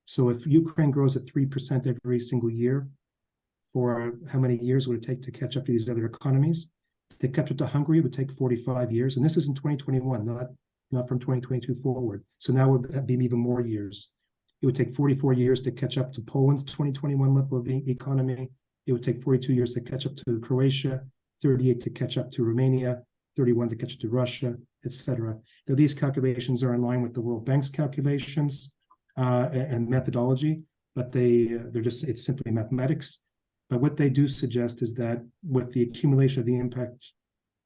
So if Ukraine grows at 3% every single year, for how many years would it take to catch up to these other economies? To catch up to Hungary, it would take 45 years. And this is in 2021, not from 2022 forward. So now it would be even more years. It would take 44 years to catch up to Poland's 2021 level of economy. It would take 42 years to catch up to Croatia, 38 to catch up to Romania, 31 to catch up to Russia, etc. Now, these calculations are in line with the World Bank's calculations and methodology, but it's simply mathematics. But what they do suggest is that with the accumulation of the impact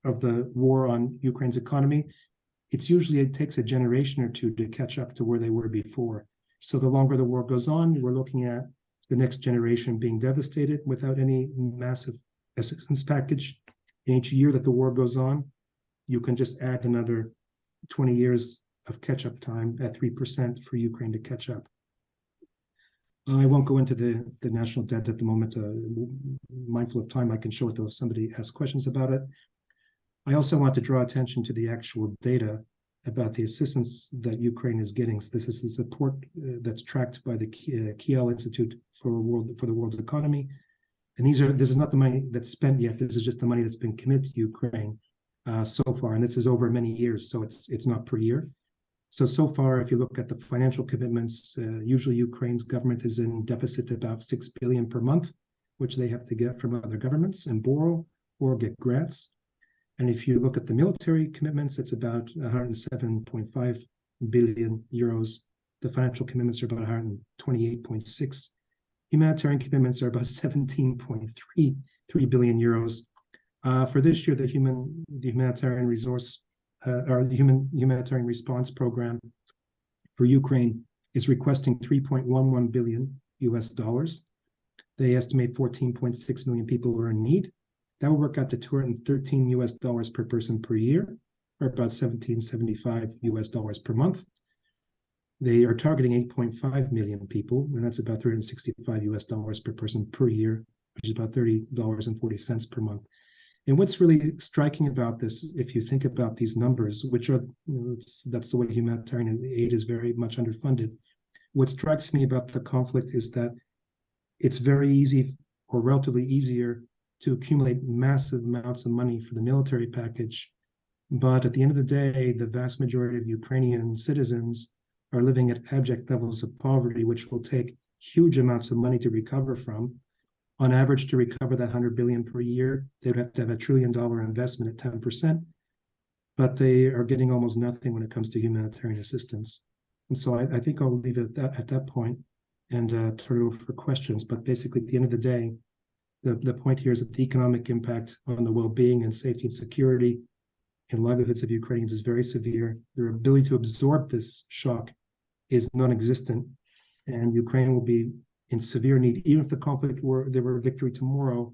of the war on Ukraine's economy, it takes a generation or two to catch up to where they were before. So the longer the war goes on, we're looking at the next generation being devastated without any massive assistance package. In each year that the war goes on, you can just add another 20 years of catch-up time at 3% for Ukraine to catch up. I won't go into the national debt at the moment. Mindful of time, I can show it though if somebody has questions about it. I also want to draw attention to the actual data about the assistance that Ukraine is getting. So this is the support that's tracked by the Kiel Institute for the World Economy. And this is not the money that's spent yet. This is just the money that's been committed to Ukraine so far. And this is over many years, so it's not per year. So far, if you look at the financial commitments, usually Ukraine's government is in deficit about 6 billion per month, which they have to get from other governments and borrow or get grants. And if you look at the military commitments, it's about 107.5 billion euros. The financial commitments are about 128.6. Humanitarian commitments are about 17.3 billion euros. For this year, the humanitarian resource or the humanitarian response program for Ukraine is requesting $3.11 billion US. They estimate 14.6 million people are in need. That will work out to $213 US per person per year, or about $17.75 US per month. They are targeting 8.5 million people, and that's about $365 US per person per year, which is about $30.40 per month. And what's really striking about this, if you think about these numbers, which are, that's the way humanitarian aid is very much underfunded. What strikes me about the conflict is that it's very easy, or relatively easier, to accumulate massive amounts of money for the military package. But at the end of the day, the vast majority of Ukrainian citizens are living at abject levels of poverty, which will take huge amounts of money to recover from. On average, to recover that 100 billion per year, they would have to have $1 trillion investment at 10%, but they are getting almost nothing when it comes to humanitarian assistance. And so I think I'll leave it at that point and turn it over for questions. But basically, at the end of the day, the point here is that the economic impact on the well-being and safety and security and livelihoods of Ukrainians is very severe. Their ability to absorb this shock is non-existent, and Ukraine will be in severe need. Even if the conflict there were victory tomorrow,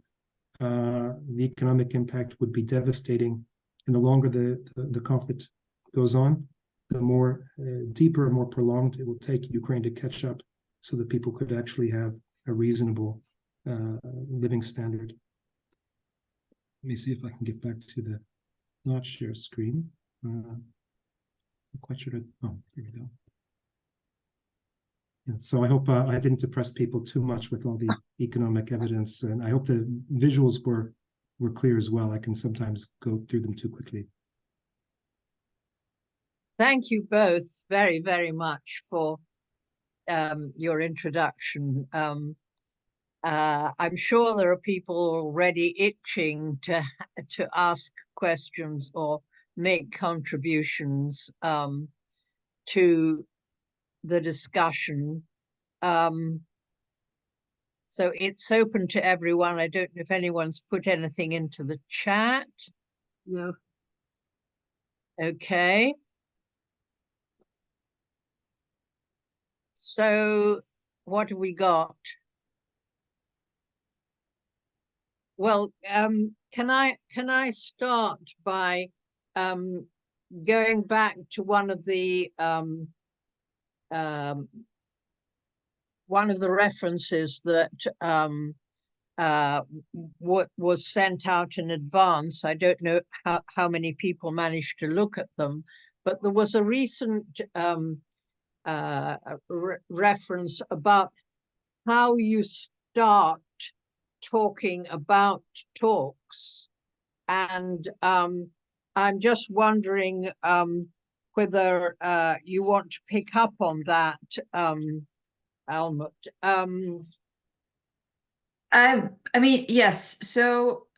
the economic impact would be devastating. And the longer the conflict goes on, the more deeper and more prolonged it will take Ukraine to catch up so that people could actually have a reasonable living standard. Let me see if I can get back to the not share screen. I'm quite sure oh, here we go. Yeah, so I hope I didn't depress people too much with all the economic evidence, and I hope the visuals were clear as well. I can sometimes go through them too quickly. Thank you both very, very much for your introduction. I'm sure there are people already itching to ask questions or make contributions to the discussion. So it's open to everyone. I don't know if anyone's put anything into the chat. No. Okay. So what have we got? Well, can I start by going back to one of the references that was sent out in advance. I don't know how many people managed to look at them, but there was a recent reference about how you start talking about talks, and I'm just wondering whether you want to pick up on that, Helmut. I mean, yes. So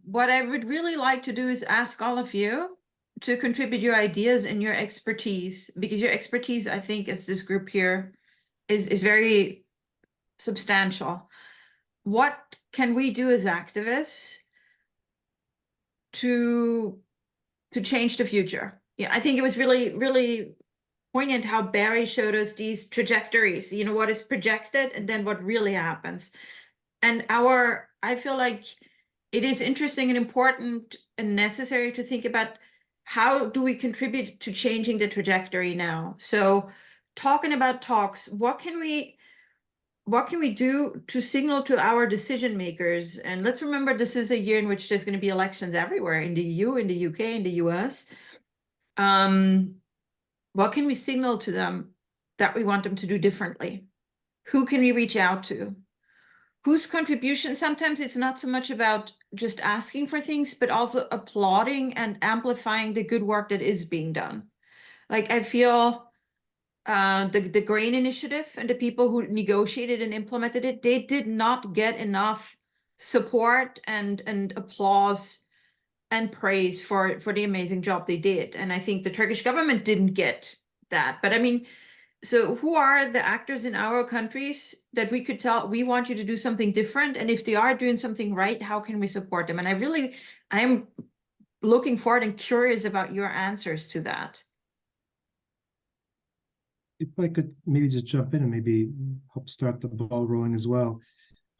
what I would really like to do is ask all of you to contribute your ideas and your expertise, because your expertise, I think, as this group here, is very substantial. What can we do as activists to change the future? Yeah, I think it was really, really poignant how Barry showed us these trajectories, you know, what is projected and then what really happens. And I feel like it is interesting and important and necessary to think about how do we contribute to changing the trajectory now? So talking about talks, what can we do to signal to our decision makers? And let's remember, this is a year in which there's going to be elections everywhere, in the EU, in the UK, in the US. What can we signal to them that we want them to do differently? Who can we reach out to? Whose contribution? Sometimes it's not so much about just asking for things, but also applauding and amplifying the good work that is being done. Like, I feel the grain initiative and the people who negotiated and implemented it, they did not get enough support and applause and praise for the amazing job they did. And I think the Turkish government didn't get that. But I mean, so who are the actors in our countries that we could tell, we want you to do something different? And if they are doing something right, how can we support them? And I am looking forward and curious about your answers to that. If I could maybe just jump in and maybe help start the ball rolling as well.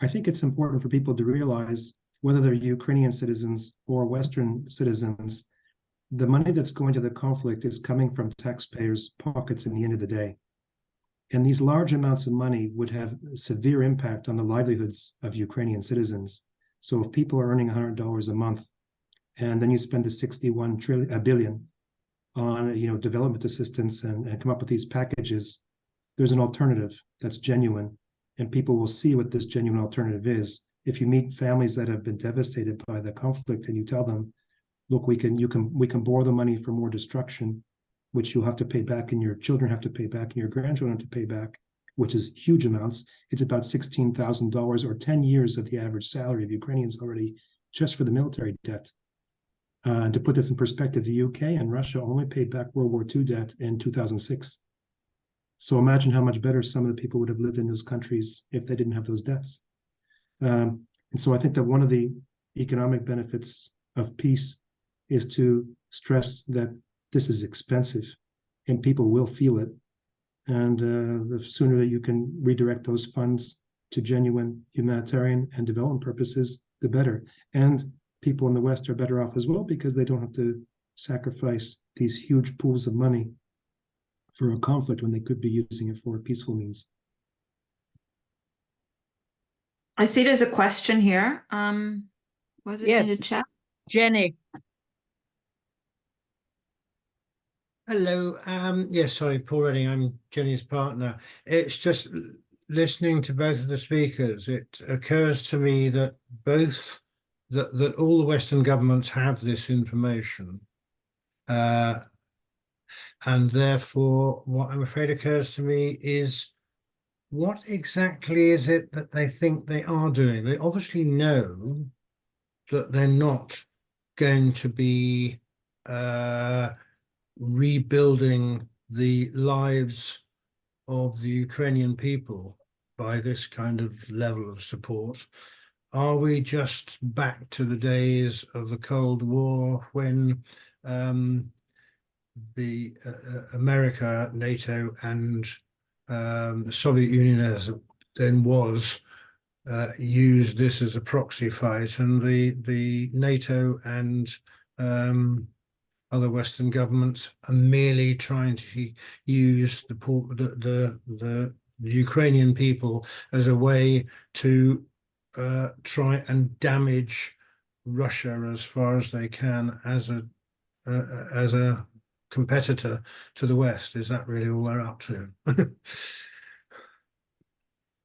I think it's important for people to realize, whether they're Ukrainian citizens or Western citizens, the money that's going to the conflict is coming from taxpayers' pockets in the end of the day. And these large amounts of money would have severe impact on the livelihoods of Ukrainian citizens. So if people are earning $100 a month, and then you spend the 61 billion on development assistance and come up with these packages, there's an alternative that's genuine, and people will see what this genuine alternative is. If you meet families that have been devastated by the conflict and you tell them, look, we can borrow the money for more destruction, which you'll have to pay back, and your children have to pay back, and your grandchildren have to pay back, which is huge amounts. It's about $16,000 or 10 years of the average salary of Ukrainians already, just for the military debt. To put this in perspective, the UK and Russia only paid back World War II debt in 2006. So imagine how much better some of the people would have lived in those countries if they didn't have those debts. And so I think that one of the economic benefits of peace is to stress that this is expensive and people will feel it. And the sooner that you can redirect those funds to genuine humanitarian and development purposes, the better. And people in the West are better off as well, because they don't have to sacrifice these huge pools of money for a conflict when they could be using it for peaceful means. I see there's a question here. Was it in the chat? Jenny. Hello. Yes, sorry, Paul Redding. I'm Jenny's partner. It's just listening to both of the speakers. It occurs to me that that all the Western governments have this information, and therefore, what I'm afraid occurs to me is, what exactly is it that they think they are doing? They obviously know that they're not going to be rebuilding the lives of the Ukrainian people by this kind of level of support. Are we just back to the days of the Cold War, when the America, NATO, and the Soviet Union, as it then was, used this as a proxy fight, and the NATO and other Western governments are merely trying to use the Ukrainian people as a way to try and damage Russia as far as they can as a competitor to the West? Is that really all they're up to? Because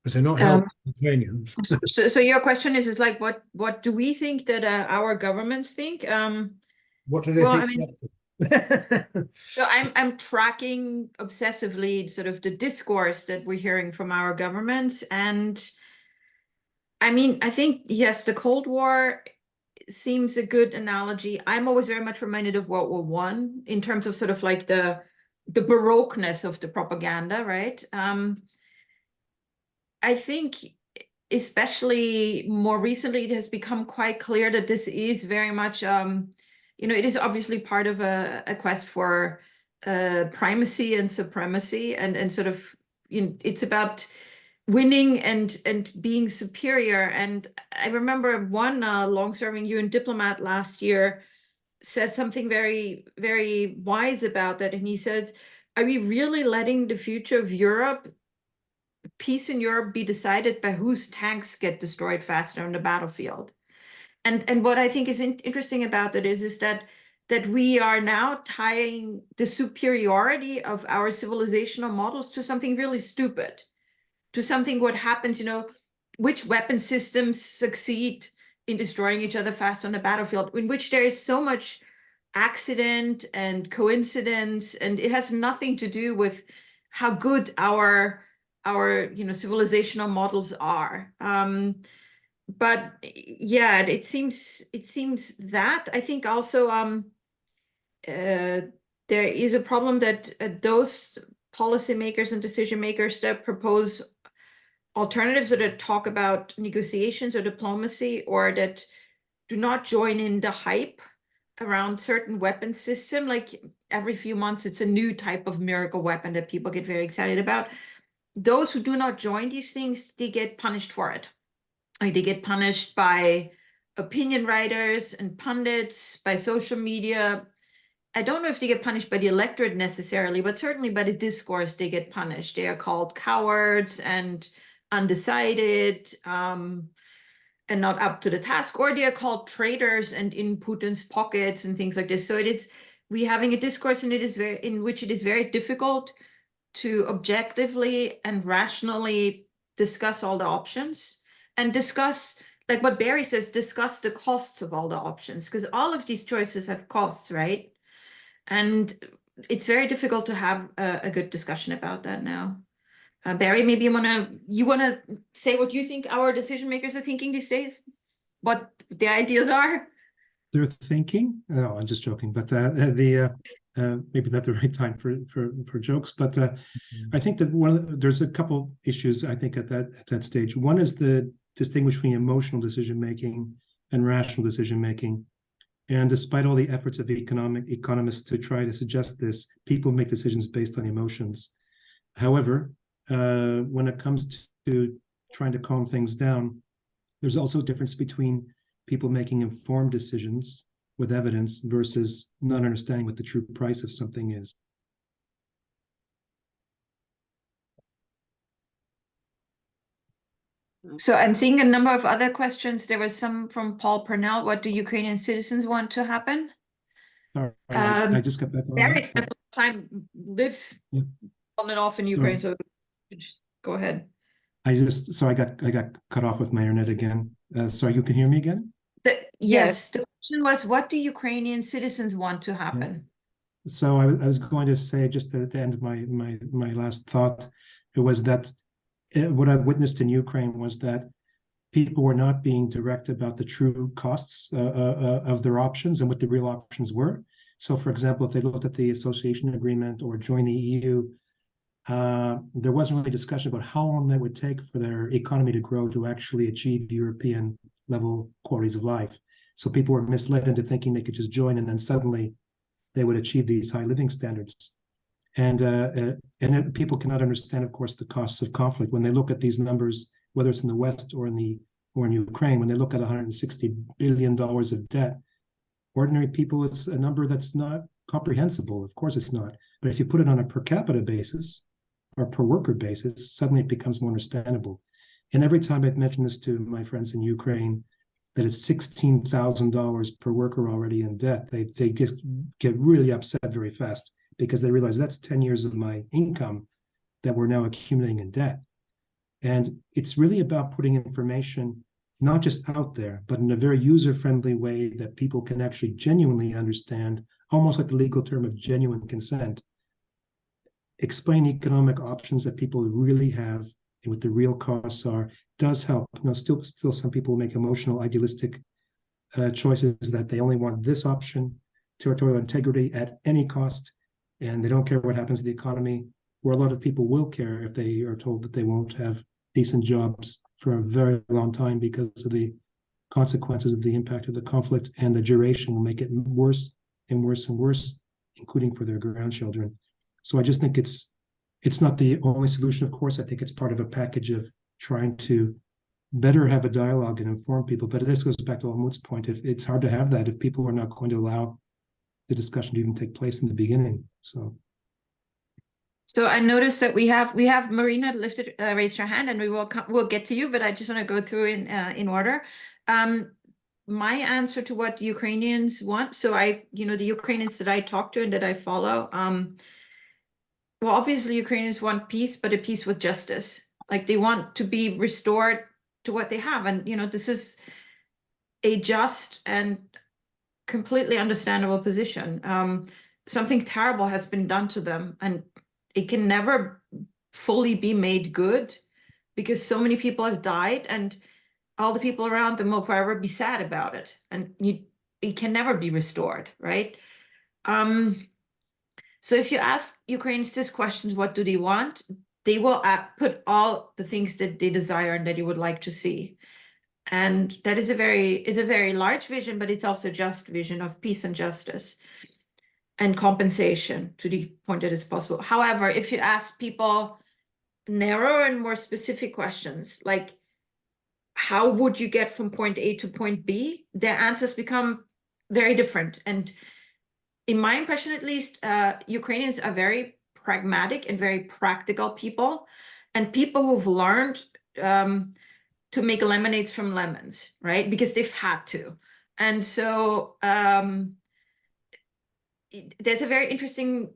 they're not helping Ukrainians. So your question is like, what do we think that our governments think? What do they well, think? I mean, so I'm tracking obsessively sort of the discourse that we're hearing from our governments, and I mean, I think yes, the Cold War seems a good analogy. I'm always very much reminded of World War I in terms of sort of like the baroqueness of the propaganda, right? I think especially more recently, it has become quite clear that this is very much, it is obviously part of a quest for primacy and supremacy, and sort of, it's about winning and being superior. And I remember one long-serving UN diplomat last year said something very, very wise about that. And he said, are we really letting the future of Europe, peace in Europe, be decided by whose tanks get destroyed faster on the battlefield? And what I think is interesting about that is that we are now tying the superiority of our civilizational models to something really stupid, to something what happens, which weapon systems succeed in destroying each other fast on the battlefield, in which there is so much accident and coincidence, and it has nothing to do with how good our civilizational models are. But yeah, it seems that I think also there is a problem that those policymakers and decision makers that propose alternatives or that talk about negotiations or diplomacy, or that do not join in the hype around certain weapon system, like every few months it's a new type of miracle weapon that people get very excited about. Those who do not join these things, they get punished for it. Like, they get punished by opinion writers and pundits, by social media. I don't know if they get punished by the electorate necessarily, but certainly by the discourse they get punished. They are called cowards and undecided, and not up to the task, or they are called traitors and in Putin's pockets and things like this. So we having a discourse, and in which it is very difficult to objectively and rationally discuss all the options, and discuss, like what Barry says, discuss the costs of all the options, because all of these choices have costs, right? And it's very difficult to have a good discussion about that now. Barry, maybe you wanna say what you think our decision makers are thinking these days, what the ideas are. They're thinking. No, I'm just joking. But maybe not the right time for jokes. But I think that there's a couple issues I think at that stage. One is the distinguish between emotional decision making and rational decision making. And despite all the efforts of economists to try to suggest this, people make decisions based on emotions. However, when it comes to trying to calm things down, there's also a difference between people making informed decisions with evidence versus not understanding what the true price of something is. So I'm seeing a number of other questions. There was some from Paul Purnell. What do Ukrainian citizens want to happen? Sorry, I just got back on. Barry spends a lot of time, lives on and off in Ukraine, so just go ahead. I got cut off with my internet again. Sorry, you can hear me again? Yes, the question was, what do Ukrainian citizens want to happen? Yeah. So I was going to say, just at the end of my last thought, it was that what I've witnessed in Ukraine was that people were not being direct about the true costs of their options and what the real options were. So, for example, if they looked at the association agreement or join the EU, there wasn't really discussion about how long that would take for their economy to grow to actually achieve European level qualities of life. So people were misled into thinking they could just join and then suddenly they would achieve these high living standards. And people cannot understand, of course, the costs of conflict. When they look at these numbers, whether it's in the West or in Ukraine, when they look at $160 billion of debt, ordinary people, it's a number that's not comprehensible. Of course it's not. But if you put it on a per capita basis or per worker basis, suddenly it becomes more understandable. And every time I've mentioned this to my friends in Ukraine, that it's $16,000 per worker already in debt, they get really upset very fast, because they realize that's 10 years of my income that we're now accumulating in debt. And it's really about putting information not just out there, but in a very user-friendly way that people can actually genuinely understand, almost like the legal term of genuine consent. Explain economic options that people really have and what the real costs are does help. Still some people make emotional, idealistic choices that they only want this option, territorial integrity at any cost, and they don't care what happens to the economy, where a lot of people will care if they are told that they won't have decent jobs for a very long time because of the consequences of the impact of the conflict, and the duration will make it worse and worse and worse, including for their grandchildren. So I just think it's not the only solution, of course. I think it's part of a package of trying to better have a dialogue and inform people. But this goes back to Almut's point. It's hard to have that if people are not going to allow the discussion to even take place in the beginning. So I noticed that we have Marina raised her hand, and we'll get to you, but I just want to go through in order. My answer to what Ukrainians want. So the Ukrainians that I talk to and that I follow, well, obviously Ukrainians want peace, but a peace with justice. Like they want to be restored to what they have, and this is a just and completely understandable position. Something terrible has been done to them, and it can never fully be made good because so many people have died, and all the people around them will forever be sad about it, and it can never be restored, right? So if you ask Ukrainians these questions, what do they want? They will put all the things that they desire and that you would like to see. And that is a very large vision, but it's also a just vision of peace and justice and compensation to the point that is possible. However, if you ask people narrower and more specific questions, like how would you get from point A to point B, their answers become very different. And in my impression, at least, Ukrainians are very pragmatic and very practical people, and people who've learned to make lemonades from lemons, right? Because they've had to. And so there's a very interesting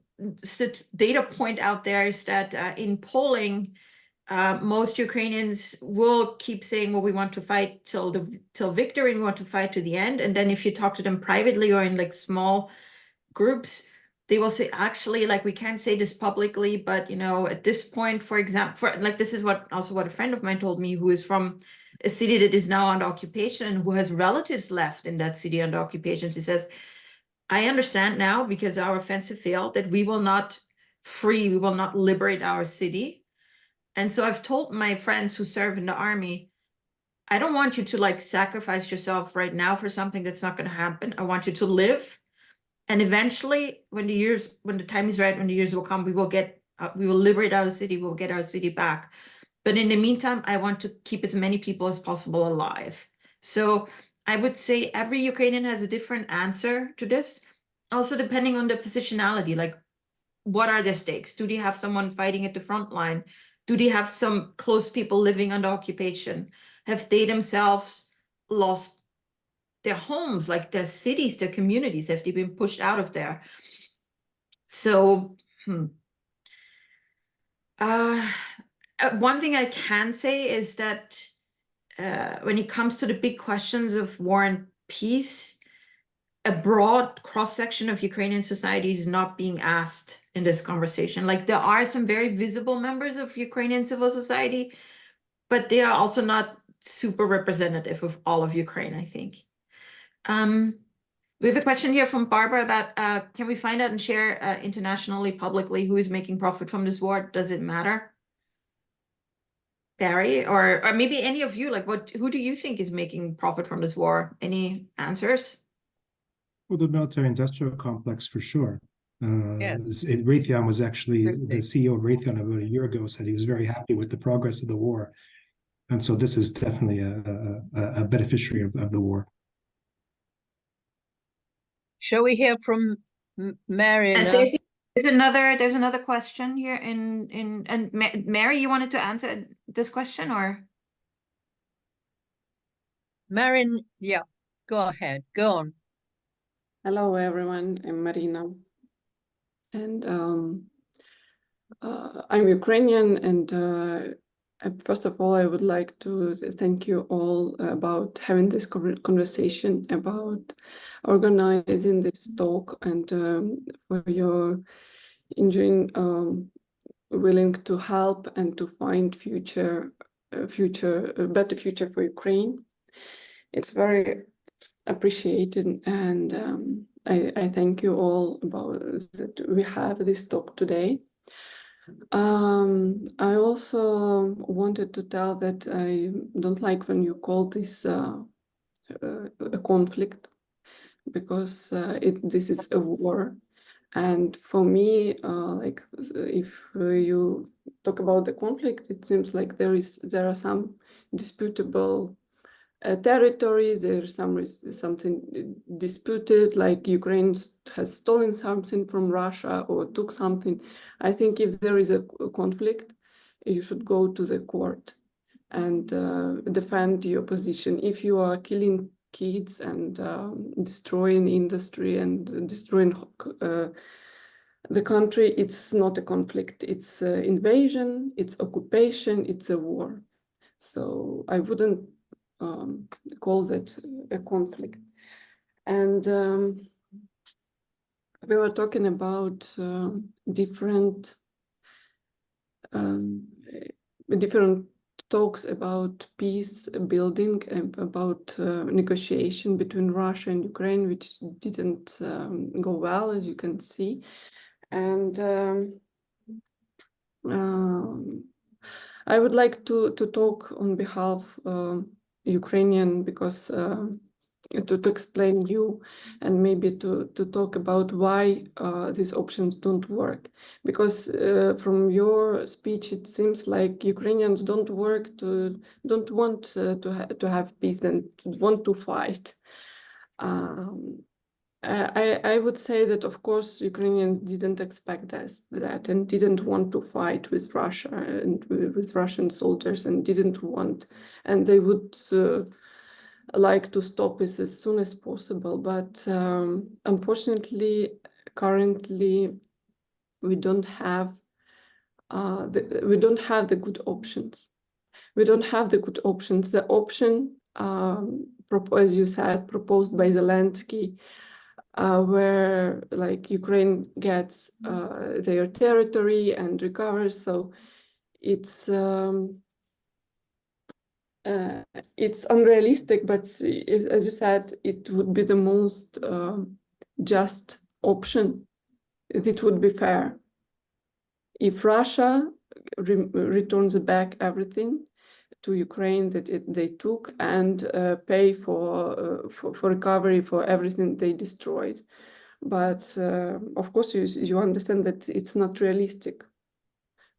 data point out there is that in polling, most Ukrainians will keep saying, well, we want to fight till victory, and we want to fight to the end. And then if you talk to them privately or in like small groups, they will say, actually, like, we can't say this publicly, but at this point, for example, this is what a friend of mine told me, who is from a city that is now under occupation and who has relatives left in that city under occupation. She says, I understand now, because our offensive failed, that we will not liberate our city. And so I've told my friends who serve in the army, I don't want you to like sacrifice yourself right now for something that's not going to happen. I want you to live. And eventually, when the time is right, when the years will come, we will liberate our city, we'll get our city back. But in the meantime, I want to keep as many people as possible alive. So I would say every Ukrainian has a different answer to this. Also, depending on the positionality, like what are their stakes? Do they have someone fighting at the front line? Do they have some close people living under occupation? Have they themselves lost their homes, like their cities, their communities? Have they been pushed out of there? So, one thing I can say is that when it comes to the big questions of war and peace, a broad cross-section of Ukrainian society is not being asked in this conversation. Like, there are some very visible members of Ukrainian civil society, but they are also not super representative of all of Ukraine, I think. We have a question here from Barbara about, can we find out and share internationally, publicly, who is making profit from this war? Does it matter? Barry, or maybe any of you, like who do you think is making profit from this war? Any answers? Well, the military-industrial complex, for sure. Raytheon was actually, the CEO of Raytheon about a year ago said he was very happy with the progress of the war. And so this is definitely a beneficiary of the war. Shall we hear from Mary? There's another question here and Mary, you wanted to answer this question, or? Marin, yeah, go ahead, go on. Hello, everyone. I'm Marina, and I'm Ukrainian. And first of all, I would like to thank you all about having this conversation, about organizing this talk, and for your willing to help and to find a better future for Ukraine. It's very appreciated, and I thank you all about that we have this talk today. I also wanted to tell that I don't like when you call this a conflict, because this is a war. And for me, like, if you talk about the conflict, it seems like there are some disputable territory. There's something disputed, like Ukraine has stolen something from Russia or took something. I think if there is a conflict, you should go to the court and defend your position. If you are killing kids and destroying industry and destroying the country, it's not a conflict. It's invasion, it's occupation, it's a war. So I wouldn't call that a conflict. And we were talking about different talks about peace building and about negotiation between Russia and Ukraine, which didn't go well, as you can see. And I would like to talk on behalf of Ukrainian, because to explain you and maybe to talk about why these options don't work. Because from your speech, it seems like Ukrainians don't want to have peace and want to fight. I would say that, of course, Ukrainians didn't expect that and didn't want to fight with Russia and with Russian soldiers, and didn't want, and they would like to stop this as soon as possible. But unfortunately, currently, we don't have the good options. We don't have the good options. The option, as you said, proposed by Zelensky, where like Ukraine gets their territory and recovers. So it's unrealistic, but as you said, it would be the most just option. It would be fair. If Russia returns back everything to Ukraine that they took and pay for recovery for everything they destroyed. But of course, you understand that it's not realistic,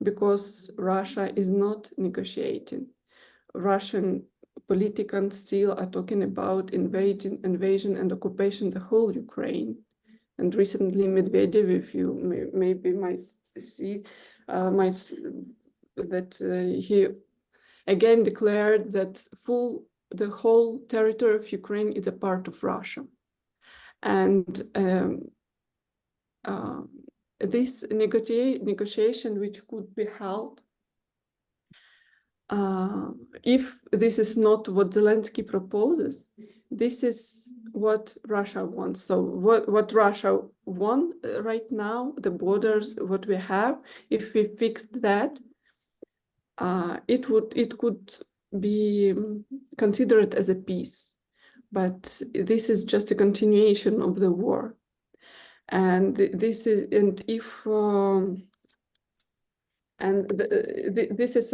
because Russia is not negotiating. Russian politicians still are talking about invasion and occupation the whole Ukraine. And recently, Medvedev, if you maybe might see, he again declared that the whole territory of Ukraine is a part of Russia. And this negotiation, which could be held, if this is not what Zelensky proposes, this is what Russia wants. So what Russia wants right now, the borders, what we have, if we fix that, it could be considered as a peace. But this is just a continuation of the war. And this is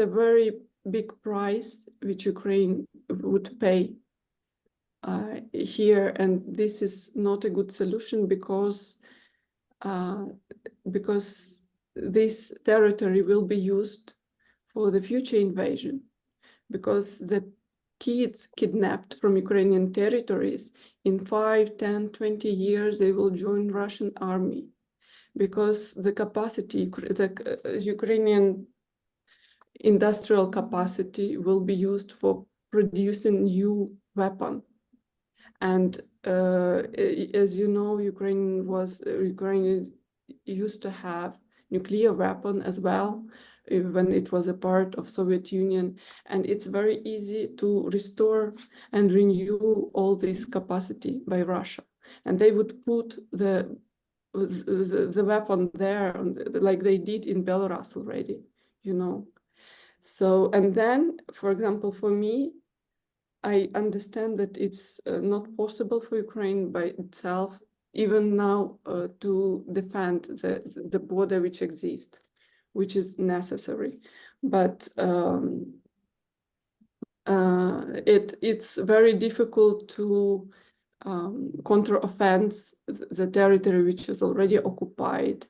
a very big price which Ukraine would pay here, and this is not a good solution, because this territory will be used for the future invasion, because the kids kidnapped from Ukrainian territories in 5, 10, 20 years, they will join Russian army, because the capacity, the Ukrainian industrial capacity will be used for producing new weapon. And as you know, Ukraine used to have nuclear weapon as well when it was a part of Soviet Union, and it's very easy to restore and renew all this capacity by Russia. And they would put the weapon there, like they did in Belarus already, you know. So, and then, for example, for me, I understand that it's not possible for Ukraine by itself, even now, to defend the border which exists, which is necessary. But it's very difficult to counter-offense the territory which is already occupied.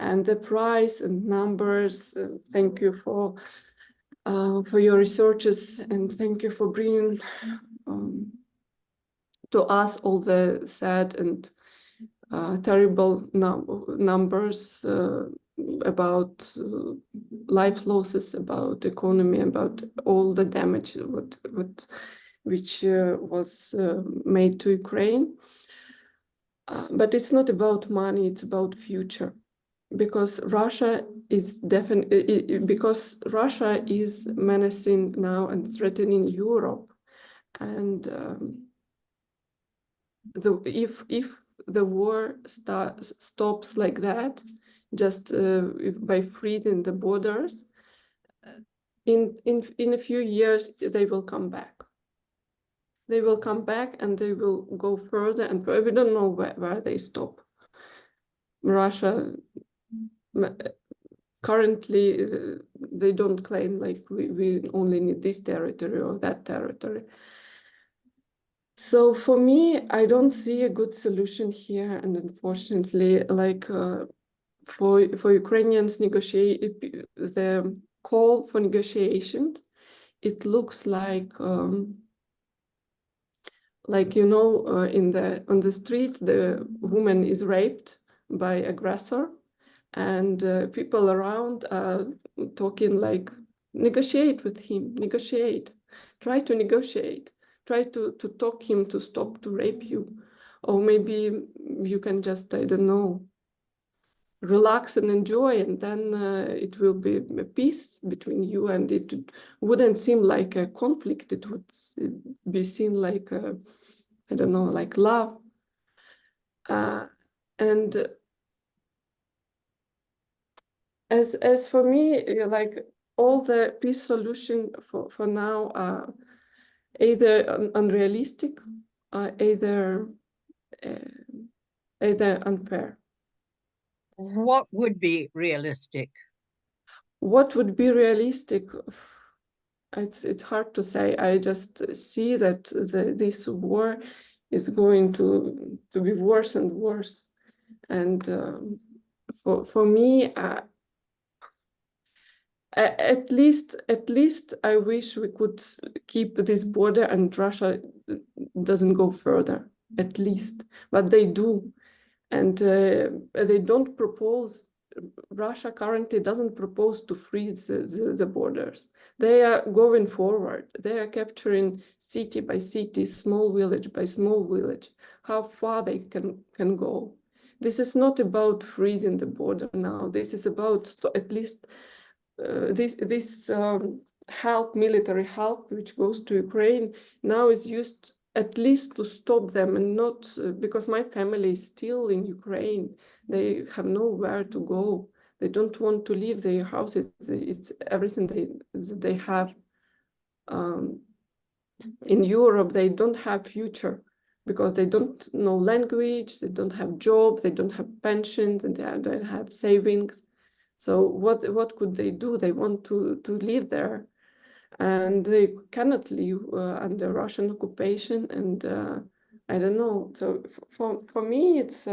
And the price and numbers, thank you for your researches, and thank you for bringing to us all the sad and terrible numbers about life losses, about economy, about all the damage which was made to Ukraine. But it's not about money, it's about future. Because Russia is menacing now and threatening Europe, and if the war stops like that, just by freezing the borders, in a few years they will come back. They will come back and they will go further, and we don't know where they stop. Russia currently they don't claim like we only need this territory or that territory. So for me, I don't see a good solution here, and unfortunately, like for Ukrainians, the call for negotiations, it looks like you know, on the street, the woman is raped by aggressor, and people around are talking like, negotiate with him, negotiate, try to negotiate, try to talk him to stop to rape you, or maybe you can just, I don't know, relax and enjoy, and then it will be a peace between you, and it wouldn't seem like a conflict, it would be seen like I don't know, like love. And as for me, like all the peace solution for now are either unrealistic, either unfair. What would be realistic? What would be realistic? It's hard to say. I just see that this war is going to be worse and worse, and for me, at least I wish we could keep this border and Russia doesn't go further, at least, but they do, and they don't propose. Russia currently doesn't propose to freeze the borders. They are going forward. They are capturing city by city, small village by small village, how far they can go. This is not about freezing the border now. This is about at least this help, military help, which goes to Ukraine, now is used at least to stop them, and not because my family is still in Ukraine. They have nowhere to go. They don't want to leave their house. It's everything they have. In Europe, they don't have future because they don't know language, they don't have job, they don't have pensions, and they don't have savings. So what could they do? They want to live there, and they cannot live under Russian occupation. And I don't know. So for me, it's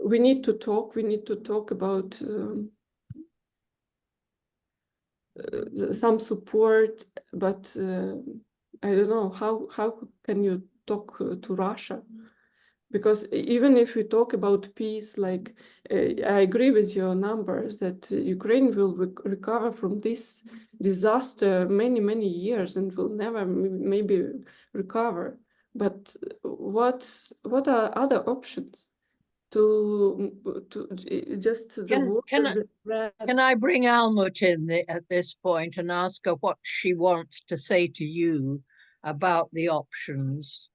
we need to talk. We need to talk about some support, but I don't know how can you talk to Russia? Because even if we talk about peace, like I agree with your numbers that Ukraine will recover from this disaster many years and will never maybe recover. But what are other options to just Can I bring Almut in at this point and ask her what she wants to say to you about the options?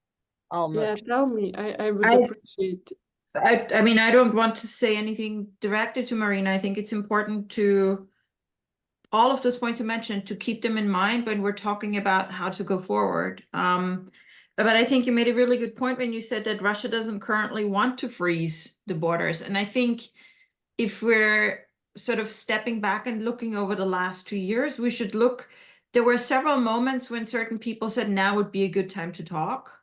Yeah, tell me. I would appreciate. I mean, I don't want to say anything directed to Marina. I think it's important to all of those points you mentioned to keep them in mind when we're talking about how to go forward. But I think you made a really good point when you said that Russia doesn't currently want to freeze the borders. And I think if we're sort of stepping back and looking over the last 2 years, we should look. There were several moments when certain people said now would be a good time to talk.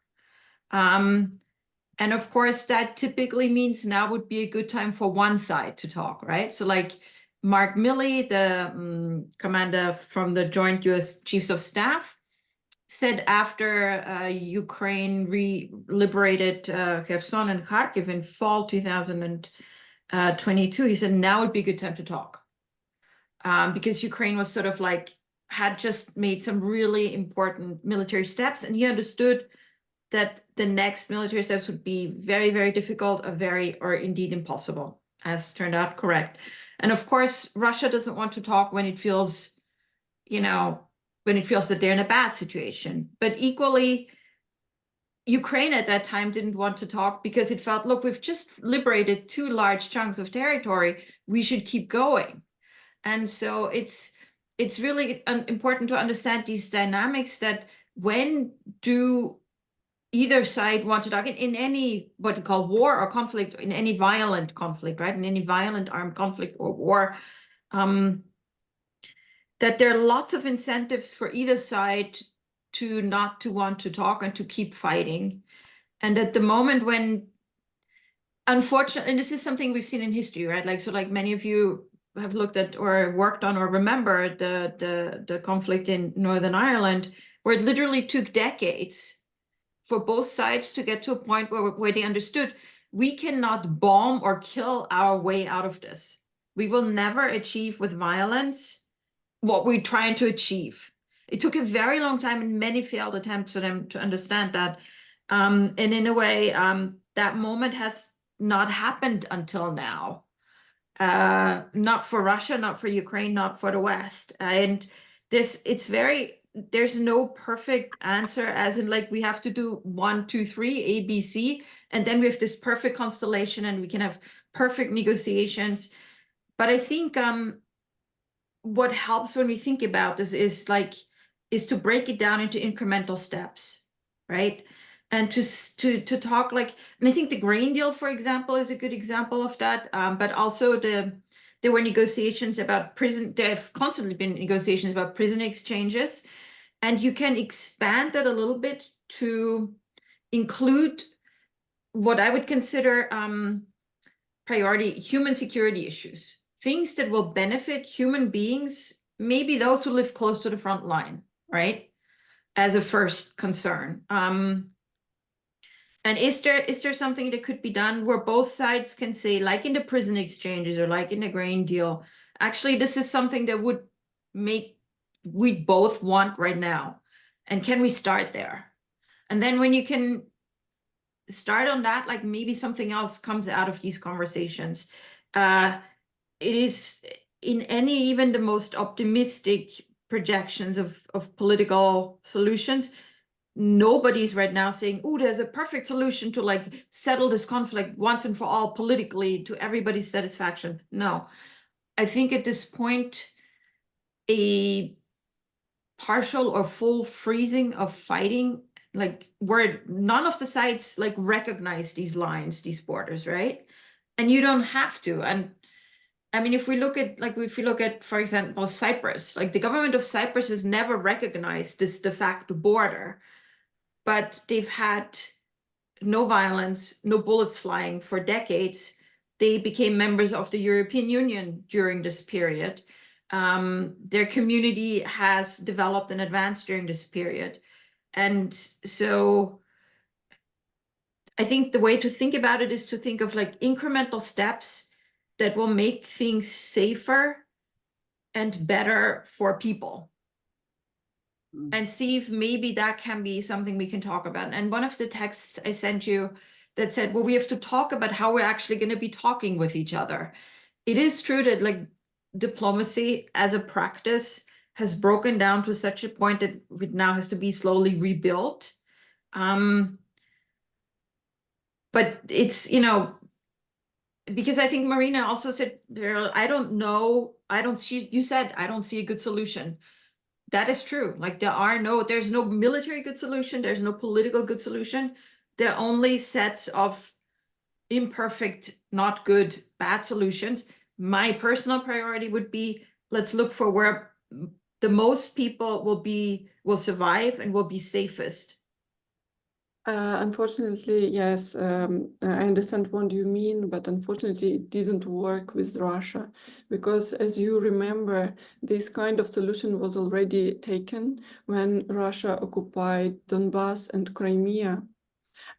And of course, that typically means now would be a good time for one side to talk, right? So like Mark Milley, the commander from the Joint US Chiefs of Staff, said after Ukraine liberated Kherson and Kharkiv in fall 2022, he said, now would be a good time to talk. Because Ukraine was sort of like, had just made some really important military steps, and he understood that the next military steps would be very, very difficult, or indeed impossible, as turned out correct. And of course, Russia doesn't want to talk when it feels, when it feels that they're in a bad situation. But equally, Ukraine at that time didn't want to talk because it felt, look, we've just liberated 2 large chunks of territory. We should keep going. And so it's really important to understand these dynamics, that when do either side want to talk in any what you call war or conflict, in any violent conflict, right? In any violent armed conflict or war, that there are lots of incentives for either side to not to want to talk and to keep fighting. And at the moment when, unfortunately, and this is something we've seen in history, right? Like, so like many of you have looked at or worked on or remember the conflict in Northern Ireland, where it literally took decades for both sides to get to a point where they understood, we cannot bomb or kill our way out of this. We will never achieve with violence what we're trying to achieve. It took a very long time and many failed attempts for them to understand that. And in a way, that moment has not happened until now. Not for Russia, not for Ukraine, not for the West. And there's no perfect answer, as in like we have to do 1, 2, 3, A, B, C, and then we have this perfect constellation and we can have perfect negotiations. But I think what helps when we think about this is to break it down into incremental steps, right? And to talk like, and I think the grain deal, for example, is a good example of that. But also there were negotiations about there have constantly been negotiations about prison exchanges. And you can expand that a little bit to include what I would consider priority human security issues, things that will benefit human beings, maybe those who live close to the front line, right? As a first concern. And is there something that could be done where both sides can say, like in the prison exchanges or like in the grain deal, actually, this is something that would we both want right now. And can we start there? And then when you can start on that, like maybe something else comes out of these conversations. It is in even the most optimistic projections of political solutions, nobody's right now saying, oh, there's a perfect solution to like settle this conflict once and for all politically to everybody's satisfaction. No, I think at this point, a partial or full freezing of fighting, like where none of the sides like recognize these lines, these borders, right? And you don't have to. And I mean, if we look at, for example, Cyprus, like the government of Cyprus has never recognized this de facto border, but they've had no violence, no bullets flying for decades. They became members of the European Union during this period. Their community has developed and advanced during this period. And so I think the way to think about it is to think of like incremental steps that will make things safer and better for people. And see if maybe that can be something we can talk about. And one of the texts I sent you that said, well, we have to talk about how we're actually going to be talking with each other. It is true that like diplomacy as a practice has broken down to such a point that it now has to be slowly rebuilt. But it's, because I think Marina also said, I don't see a good solution. That is true. Like there's no military good solution. There's no political good solution. There are only sets of imperfect, not good, bad solutions. My personal priority would be, let's look for where the most people will survive and will be safest. Unfortunately, yes, I understand what you mean, but unfortunately it didn't work with Russia because, as you remember, this kind of solution was already taken when Russia occupied Donbass and Crimea.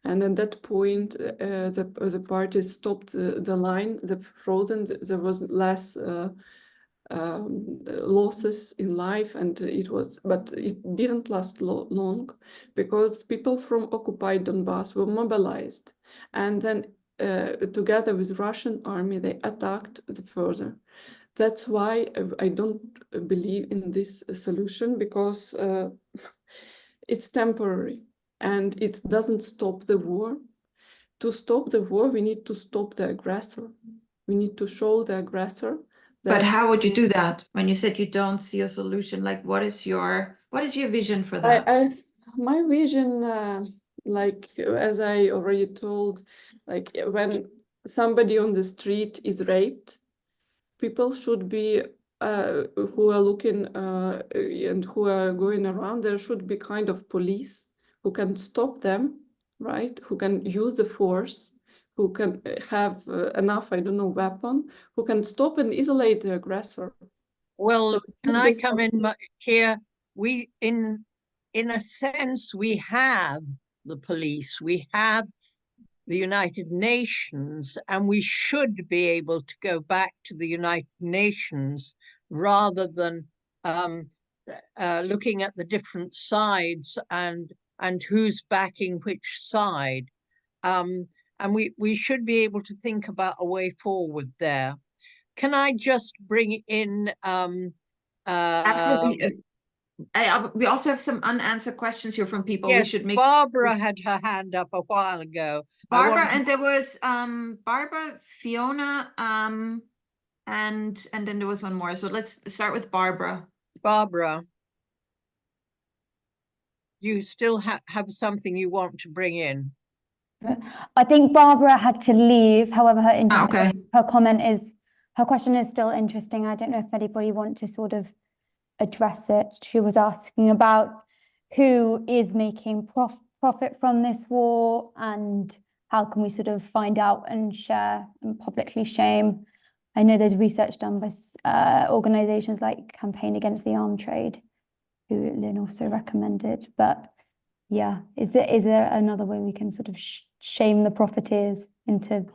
And at that point, the parties stopped the line, the frozen, there was less losses in life, and but it didn't last long because people from occupied Donbass were mobilized, and then together with Russian army they attacked further. That's why I don't believe in this solution, because it's temporary and it doesn't stop the war. To stop the war, we need to stop the aggressor. We need to show the aggressor. But how would you do that when you said you don't see a solution? Like, what is your vision for that? My vision, like as I already told, like when somebody on the street is raped, people should be who are looking and who are going around. There should be kind of police who can stop them, right? Who can use the force, who can have enough, I don't know, weapon, who can stop and isolate the aggressor. Well, So can I come in here? We, in a sense, we have the police, we have the United Nations, and we should be able to go back to the United Nations rather than looking at the different sides and who's backing which side. And we should be able to think about a way forward there. Can I just bring in Absolutely. We also have some unanswered questions here from people. Yes, We should make Barbara had her hand up a while ago. Barbara, and there was Barbara, Fiona, and then there was one more. So let's start with Barbara. Barbara, you still have something you want to bring in? I think Barbara had to leave. However, Okay. her question is still interesting. I don't know if anybody want to sort of address it. She was asking about who is making profit from this war and how can we sort of find out and share and publicly shame. I know there's research done by organizations like Campaign Against the Arms Trade, who Lynn also recommended. But yeah, is there another way we can sort of shame the profiteers into?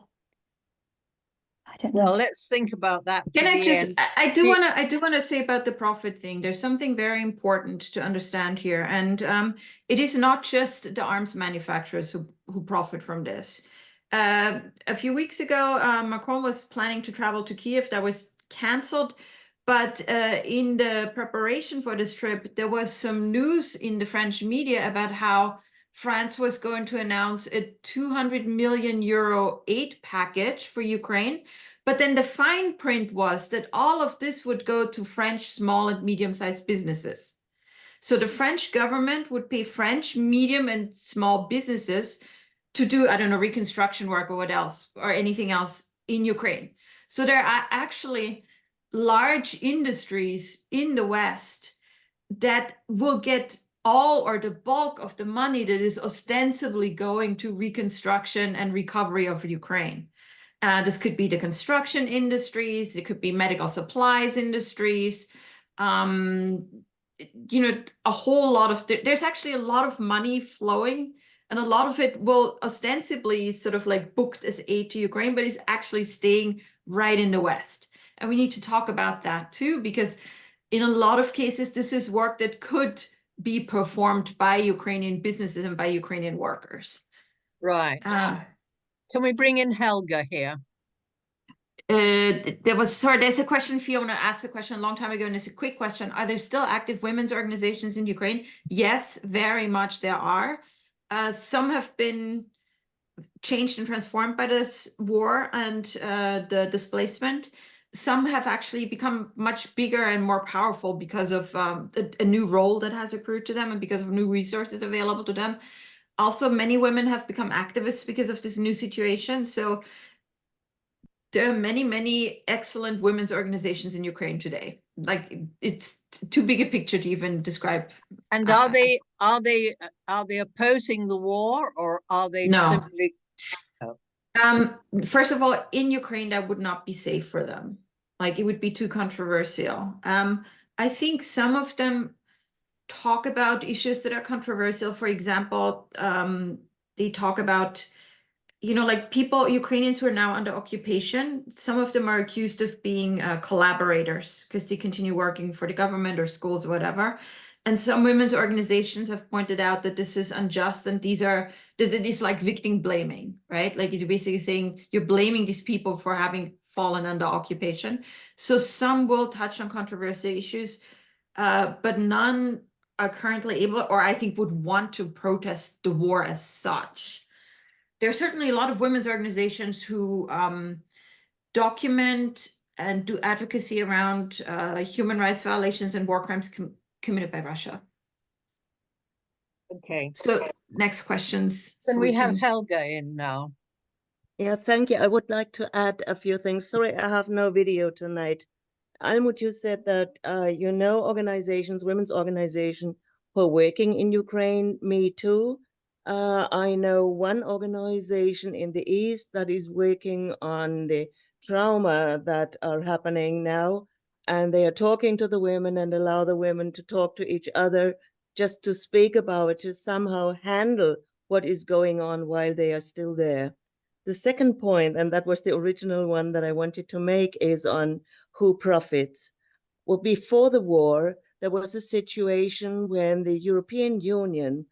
I don't know. Well, let's think about that. Can I just, I do want to say about the profit thing. There's something very important to understand here. And it is not just the arms manufacturers who profit from this. A few weeks ago, Macron was planning to travel to Kiev. That was canceled. But in the preparation for this trip, there was some news in the French media about how France was going to announce a 200 million euro aid package for Ukraine. But then the fine print was that all of this would go to French small and medium-sized businesses. So the French government would pay French medium and small businesses to do, I don't know, reconstruction work or what else, or anything else in Ukraine. So there are actually large industries in the West that will get all or the bulk of the money that is ostensibly going to reconstruction and recovery of Ukraine. This could be the construction industries, it could be medical supplies industries, you know, a whole lot of, there's actually a lot of money flowing, and a lot of it will ostensibly sort of like booked as aid to Ukraine, but is actually staying right in the West. And we need to talk about that too, because in a lot of cases, this is work that could be performed by Ukrainian businesses and by Ukrainian workers. Right. Can we bring in Helga here? There's a question, Fiona asked a question a long time ago, and it's a quick question. Are there still active women's organizations in Ukraine? Yes, very much there are. Some have been changed and transformed by this war and the displacement. Some have actually become much bigger and more powerful because of a new role that has accrued to them and because of new resources available to them. Also, many women have become activists because of this new situation. So there are many, many excellent women's organizations in Ukraine today. like it's too big a picture to even describe. And are they opposing the war, or are they No. simply? First of all, in Ukraine, that would not be safe for them. Like, it would be too controversial. I think some of them talk about issues that are controversial. For example, they talk about, you know, like Ukrainians who are now under occupation, some of them are accused of being collaborators because they continue working for the government or schools or whatever. And some women's organizations have pointed out that this is unjust, and that it is like victim blaming, right? Like, it's basically saying you're blaming these people for having fallen under occupation. So some will touch on controversial issues, but none are currently able, or I think would want to protest the war as such. There are certainly a lot of women's organizations who document and do advocacy around human rights violations and war crimes committed by Russia. Okay. So next questions. Can so we have Helga in now? Yeah, thank you. I would like to add a few things. Sorry, I have no video tonight. Almut, you said that you know organizations, women's organizations who are working in Ukraine. Me too. I know one organization in the East that is working on the trauma that are happening now, and they are talking to the women and allow the women to talk to each other, just to speak about it, to somehow handle what is going on while they are still there. The second point, and that was the original one that I wanted to make, is on who profits. Well, before the war, there was a situation when the European Union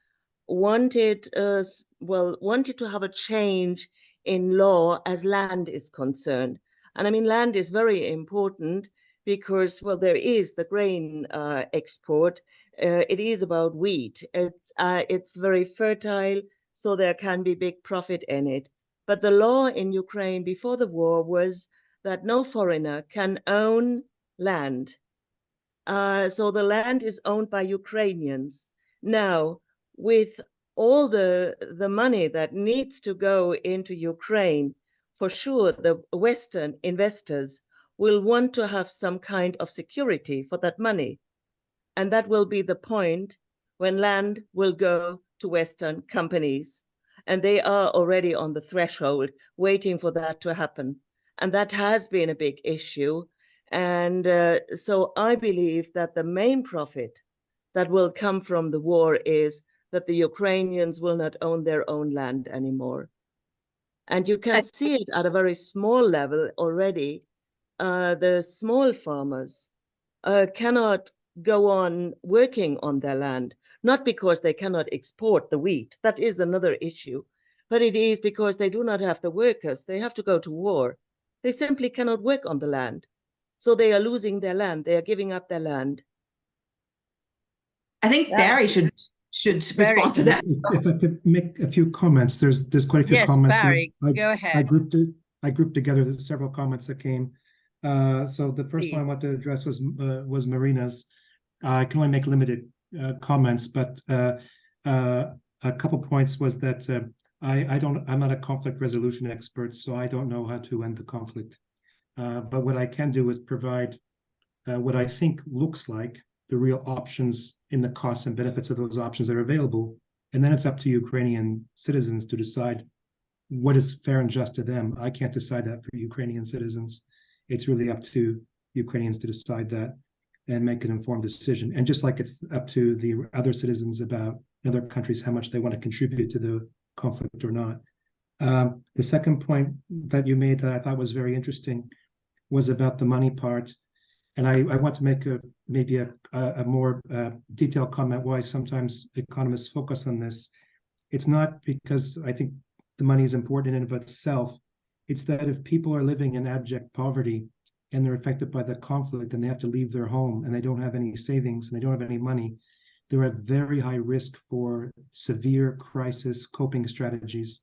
wanted to have a change in law as land is concerned. And I mean, land is very important because, well, there is the grain export. It is about wheat. It's very fertile, so there can be big profit in it. But the law in Ukraine before the war was that no foreigner can own land. So the land is owned by Ukrainians. Now, with all the money that needs to go into Ukraine, for sure the Western investors will want to have some kind of security for that money. And that will be the point when land will go to Western companies. And they are already on the threshold waiting for that to happen. And that has been a big issue. And so I believe that the main profit that will come from the war is that the Ukrainians will not own their own land anymore. And you can see it at a very small level already. The small farmers cannot go on working on their land, not because they cannot export the wheat. That is another issue. But it is because they do not have the workers. They have to go to war. They simply cannot work on the land. So they are losing their land. They are giving up their land. I think Barry should respond to that. If I could make a few comments, there's quite a few comments. Yes, Barry, go ahead. I grouped together several comments that came. So the first one I want to address was Marina's. I can only make limited comments, but a couple points was that I'm not a conflict resolution expert, so I don't know how to end the conflict. But what I can do is provide what I think looks like the real options in the costs and benefits of those options that are available. And then it's up to Ukrainian citizens to decide what is fair and just to them. I can't decide that for Ukrainian citizens. It's really up to Ukrainians to decide that and make an informed decision. And just like it's up to the other citizens about other countries, how much they want to contribute to the conflict or not. The second point that you made that I thought was very interesting was about the money part. And I want to make maybe a more detailed comment why sometimes economists focus on this. It's not because I think the money is important in and of itself. It's that if people are living in abject poverty and they're affected by the conflict and they have to leave their home and they don't have any savings and they don't have any money, they're at very high risk for severe crisis coping strategies.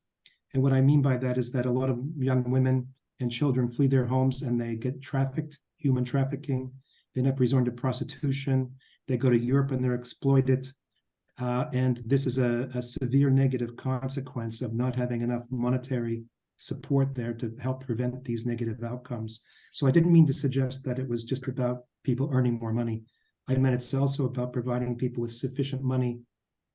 And what I mean by that is that a lot of young women and children flee their homes and they get trafficked, human trafficking. They end up resorting to prostitution. They go to Europe and they're exploited. And this is a severe negative consequence of not having enough monetary support there to help prevent these negative outcomes. So I didn't mean to suggest that it was just about people earning more money. I meant it's also about providing people with sufficient money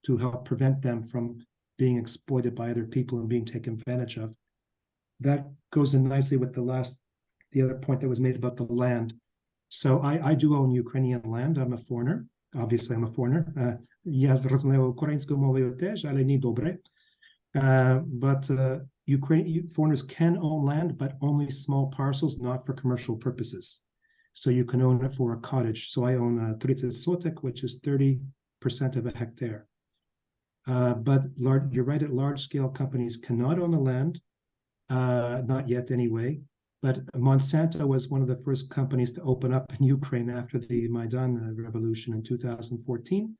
to help prevent them from being exploited by other people and being taken advantage of. That goes in nicely with the other point that was made about the land. So I do own Ukrainian land. I'm a foreigner. Obviously, I'm a foreigner. But foreigners can own land, but only small parcels, not for commercial purposes. So you can own it for a cottage. So I own 30 sotek, which is 30% of a hectare. But you're right, at large-scale companies cannot own the land, not yet anyway. But Monsanto was one of the first companies to open up in Ukraine after the Maidan revolution in 2014,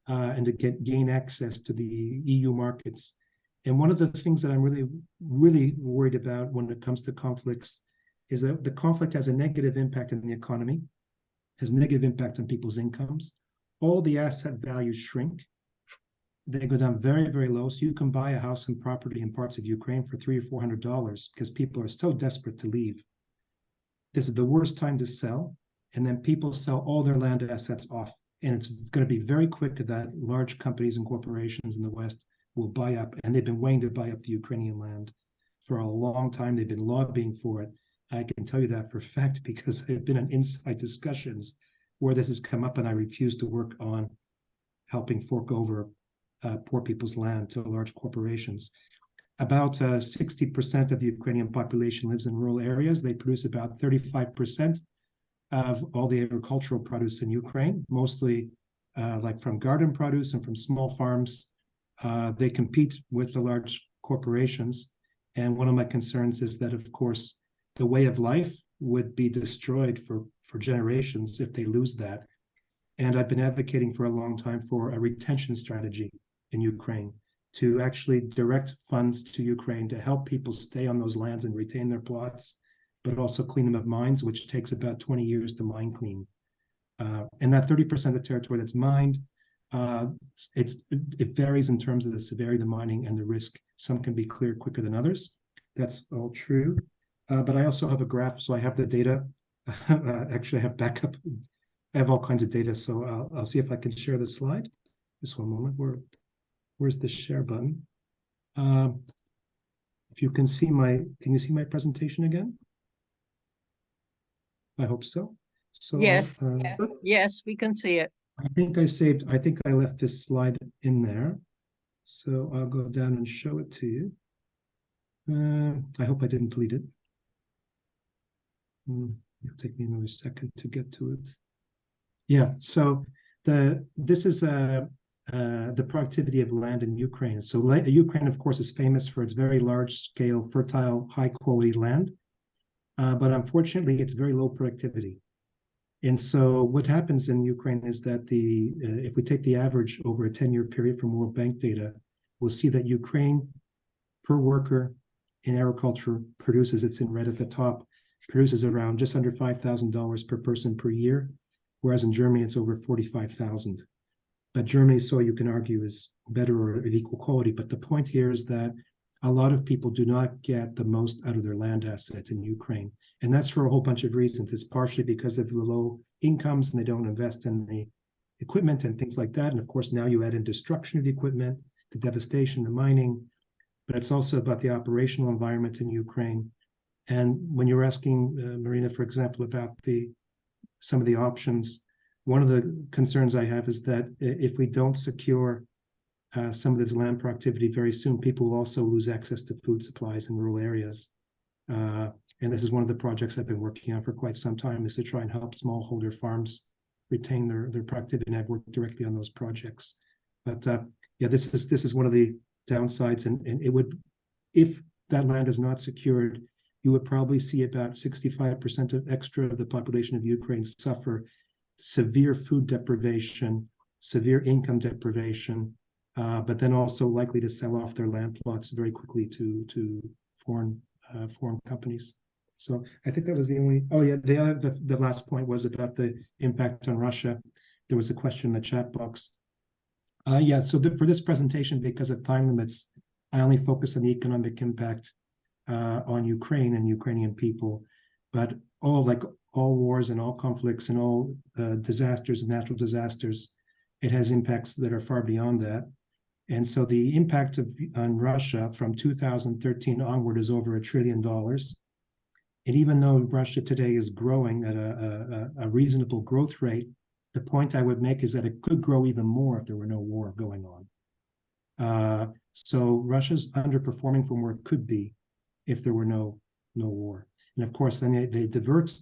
and to gain access to the EU markets. And one of the things that I'm really, really worried about when it comes to conflicts is that the conflict has a negative impact on the economy, has negative impact on people's incomes. All the asset values shrink. They go down very, very low. So you can buy a house and property in parts of Ukraine for $300 or $400 because people are so desperate to leave. This is the worst time to sell. And then people sell all their land assets off. And it's going to be very quick that large companies and corporations in the West will buy up. And they've been waiting to buy up the Ukrainian land for a long time. They've been lobbying for it. I can tell you that for a fact because I've been in inside discussions where this has come up, and I refuse to work on helping fork over poor people's land to large corporations. About 60% of the Ukrainian population lives in rural areas. They produce about 35% of all the agricultural produce in Ukraine, mostly like from garden produce and from small farms. They compete with the large corporations. And one of my concerns is that, of course, the way of life would be destroyed for generations if they lose that. And I've been advocating for a long time for a retention strategy in Ukraine to actually direct funds to Ukraine to help people stay on those lands and retain their plots, but also clean them of mines, which takes about 20 years to mine clean. And that 30% of territory that's mined, it varies in terms of the severity of the mining and the risk. Some can be cleared quicker than others. That's all true. But I also have a graph, so I have the data. Actually, I have backup. I have all kinds of data, so I'll see if I can share this slide. Just one moment. Where's the share button? If you can see can you see my presentation again? I hope so. So Yes, yes, we can see it. I think I left this slide in there. So I'll go down and show it to you. I hope I didn't delete it. It'll take me another second to get to it. Yeah, so this is the productivity of land in Ukraine. So Ukraine, of course, is famous for its very large-scale, fertile, high-quality land, but unfortunately, it's very low productivity. And so what happens in Ukraine is that if we take the average over a 10-year period from World Bank data, we'll see that Ukraine per worker in agriculture produces, it's in red at the top, produces around just under $5,000 per person per year, whereas in Germany, it's over 45,000. But Germany's soil, you can argue, is better or of equal quality. But the point here is that a lot of people do not get the most out of their land asset in Ukraine. And that's for a whole bunch of reasons. It's partially because of the low incomes and they don't invest in the equipment and things like that. And of course, now you add in destruction of the equipment, the devastation, the mining, but it's also about the operational environment in Ukraine. And when you're asking, Marina, for example, about some of the options, one of the concerns I have is that if we don't secure some of this land productivity very soon, people will also lose access to food supplies in rural areas. And this is one of the projects I've been working on for quite some time, is to try and help smallholder farms retain their productivity, and I've worked directly on those projects. But yeah, this is one of the downsides, and it would, if that land is not secured, you would probably see about 65% of extra of the population of Ukraine suffer severe food deprivation, severe income deprivation, but then also likely to sell off their land plots very quickly to foreign companies. So I think that was the only. Oh yeah, the last point was about the impact on Russia. There was a question in the chat box. Yeah, so for this presentation, because of time limits, I only focus on the economic impact on Ukraine and Ukrainian people. But all wars and all conflicts and all disasters and natural disasters, it has impacts that are far beyond that. And so the impact on Russia from 2013 onward is over $1 trillion. And even though Russia today is growing at a reasonable growth rate, the point I would make is that it could grow even more if there were no war going on. So Russia's underperforming from where it could be if there were no war. And of course, then they divert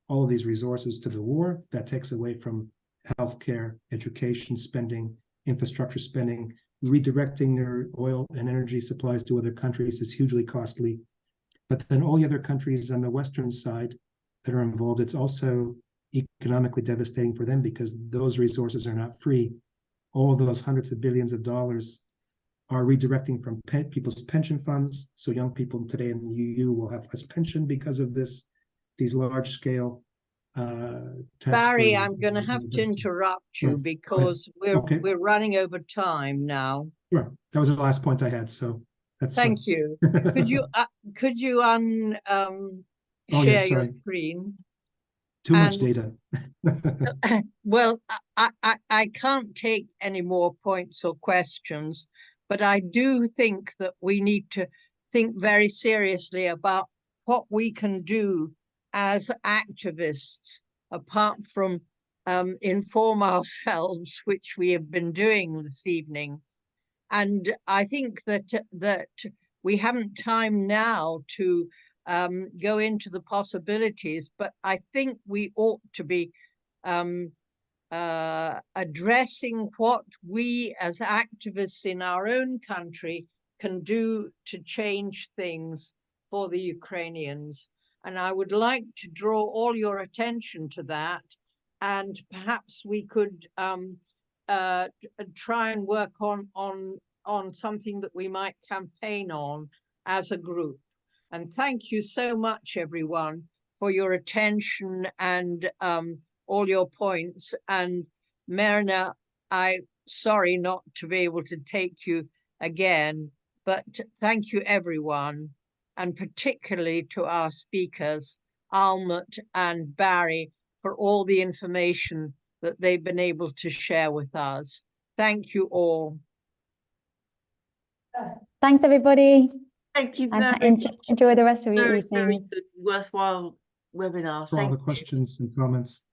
all of these resources to the war. That takes away from healthcare, education spending, infrastructure spending. Redirecting their oil and energy supplies to other countries is hugely costly. But then all the other countries on the Western side that are involved, it's also economically devastating for them because those resources are not free. All of those hundreds of billions of dollars are redirecting from people's pension funds. So young people today in the EU will have less pension because of these large scale Barry, I'm going to have to interrupt you because we're running over time now. Sure, that was the last point I had. So that's thank you. Could you share your screen? Too much data. Well, I can't take any more points or questions, but I do think that we need to think very seriously about what we can do as activists, apart from inform ourselves, which we have been doing this evening. And I think that we haven't time now to go into the possibilities, but I think we ought to be addressing what we as activists in our own country can do to change things for the Ukrainians. And I would like to draw all your attention to that. And perhaps we could try and work on something that we might campaign on as a group. And thank you so much, everyone, for your attention and all your points. And Marina, I'm sorry not to be able to take you again, but thank you, everyone, and particularly to our speakers, Almut and Barry, for all the information that they've been able to share with us. Thank you all. Thanks, everybody. Thank you And very much. enjoy the rest of your Very, evening. very good, worthwhile webinar. For all Thank the you. questions and comments.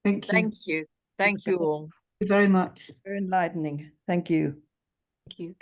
Thank you. Thank you. Thank you all. Thank you very much. Very enlightening. Thank you. Thank you.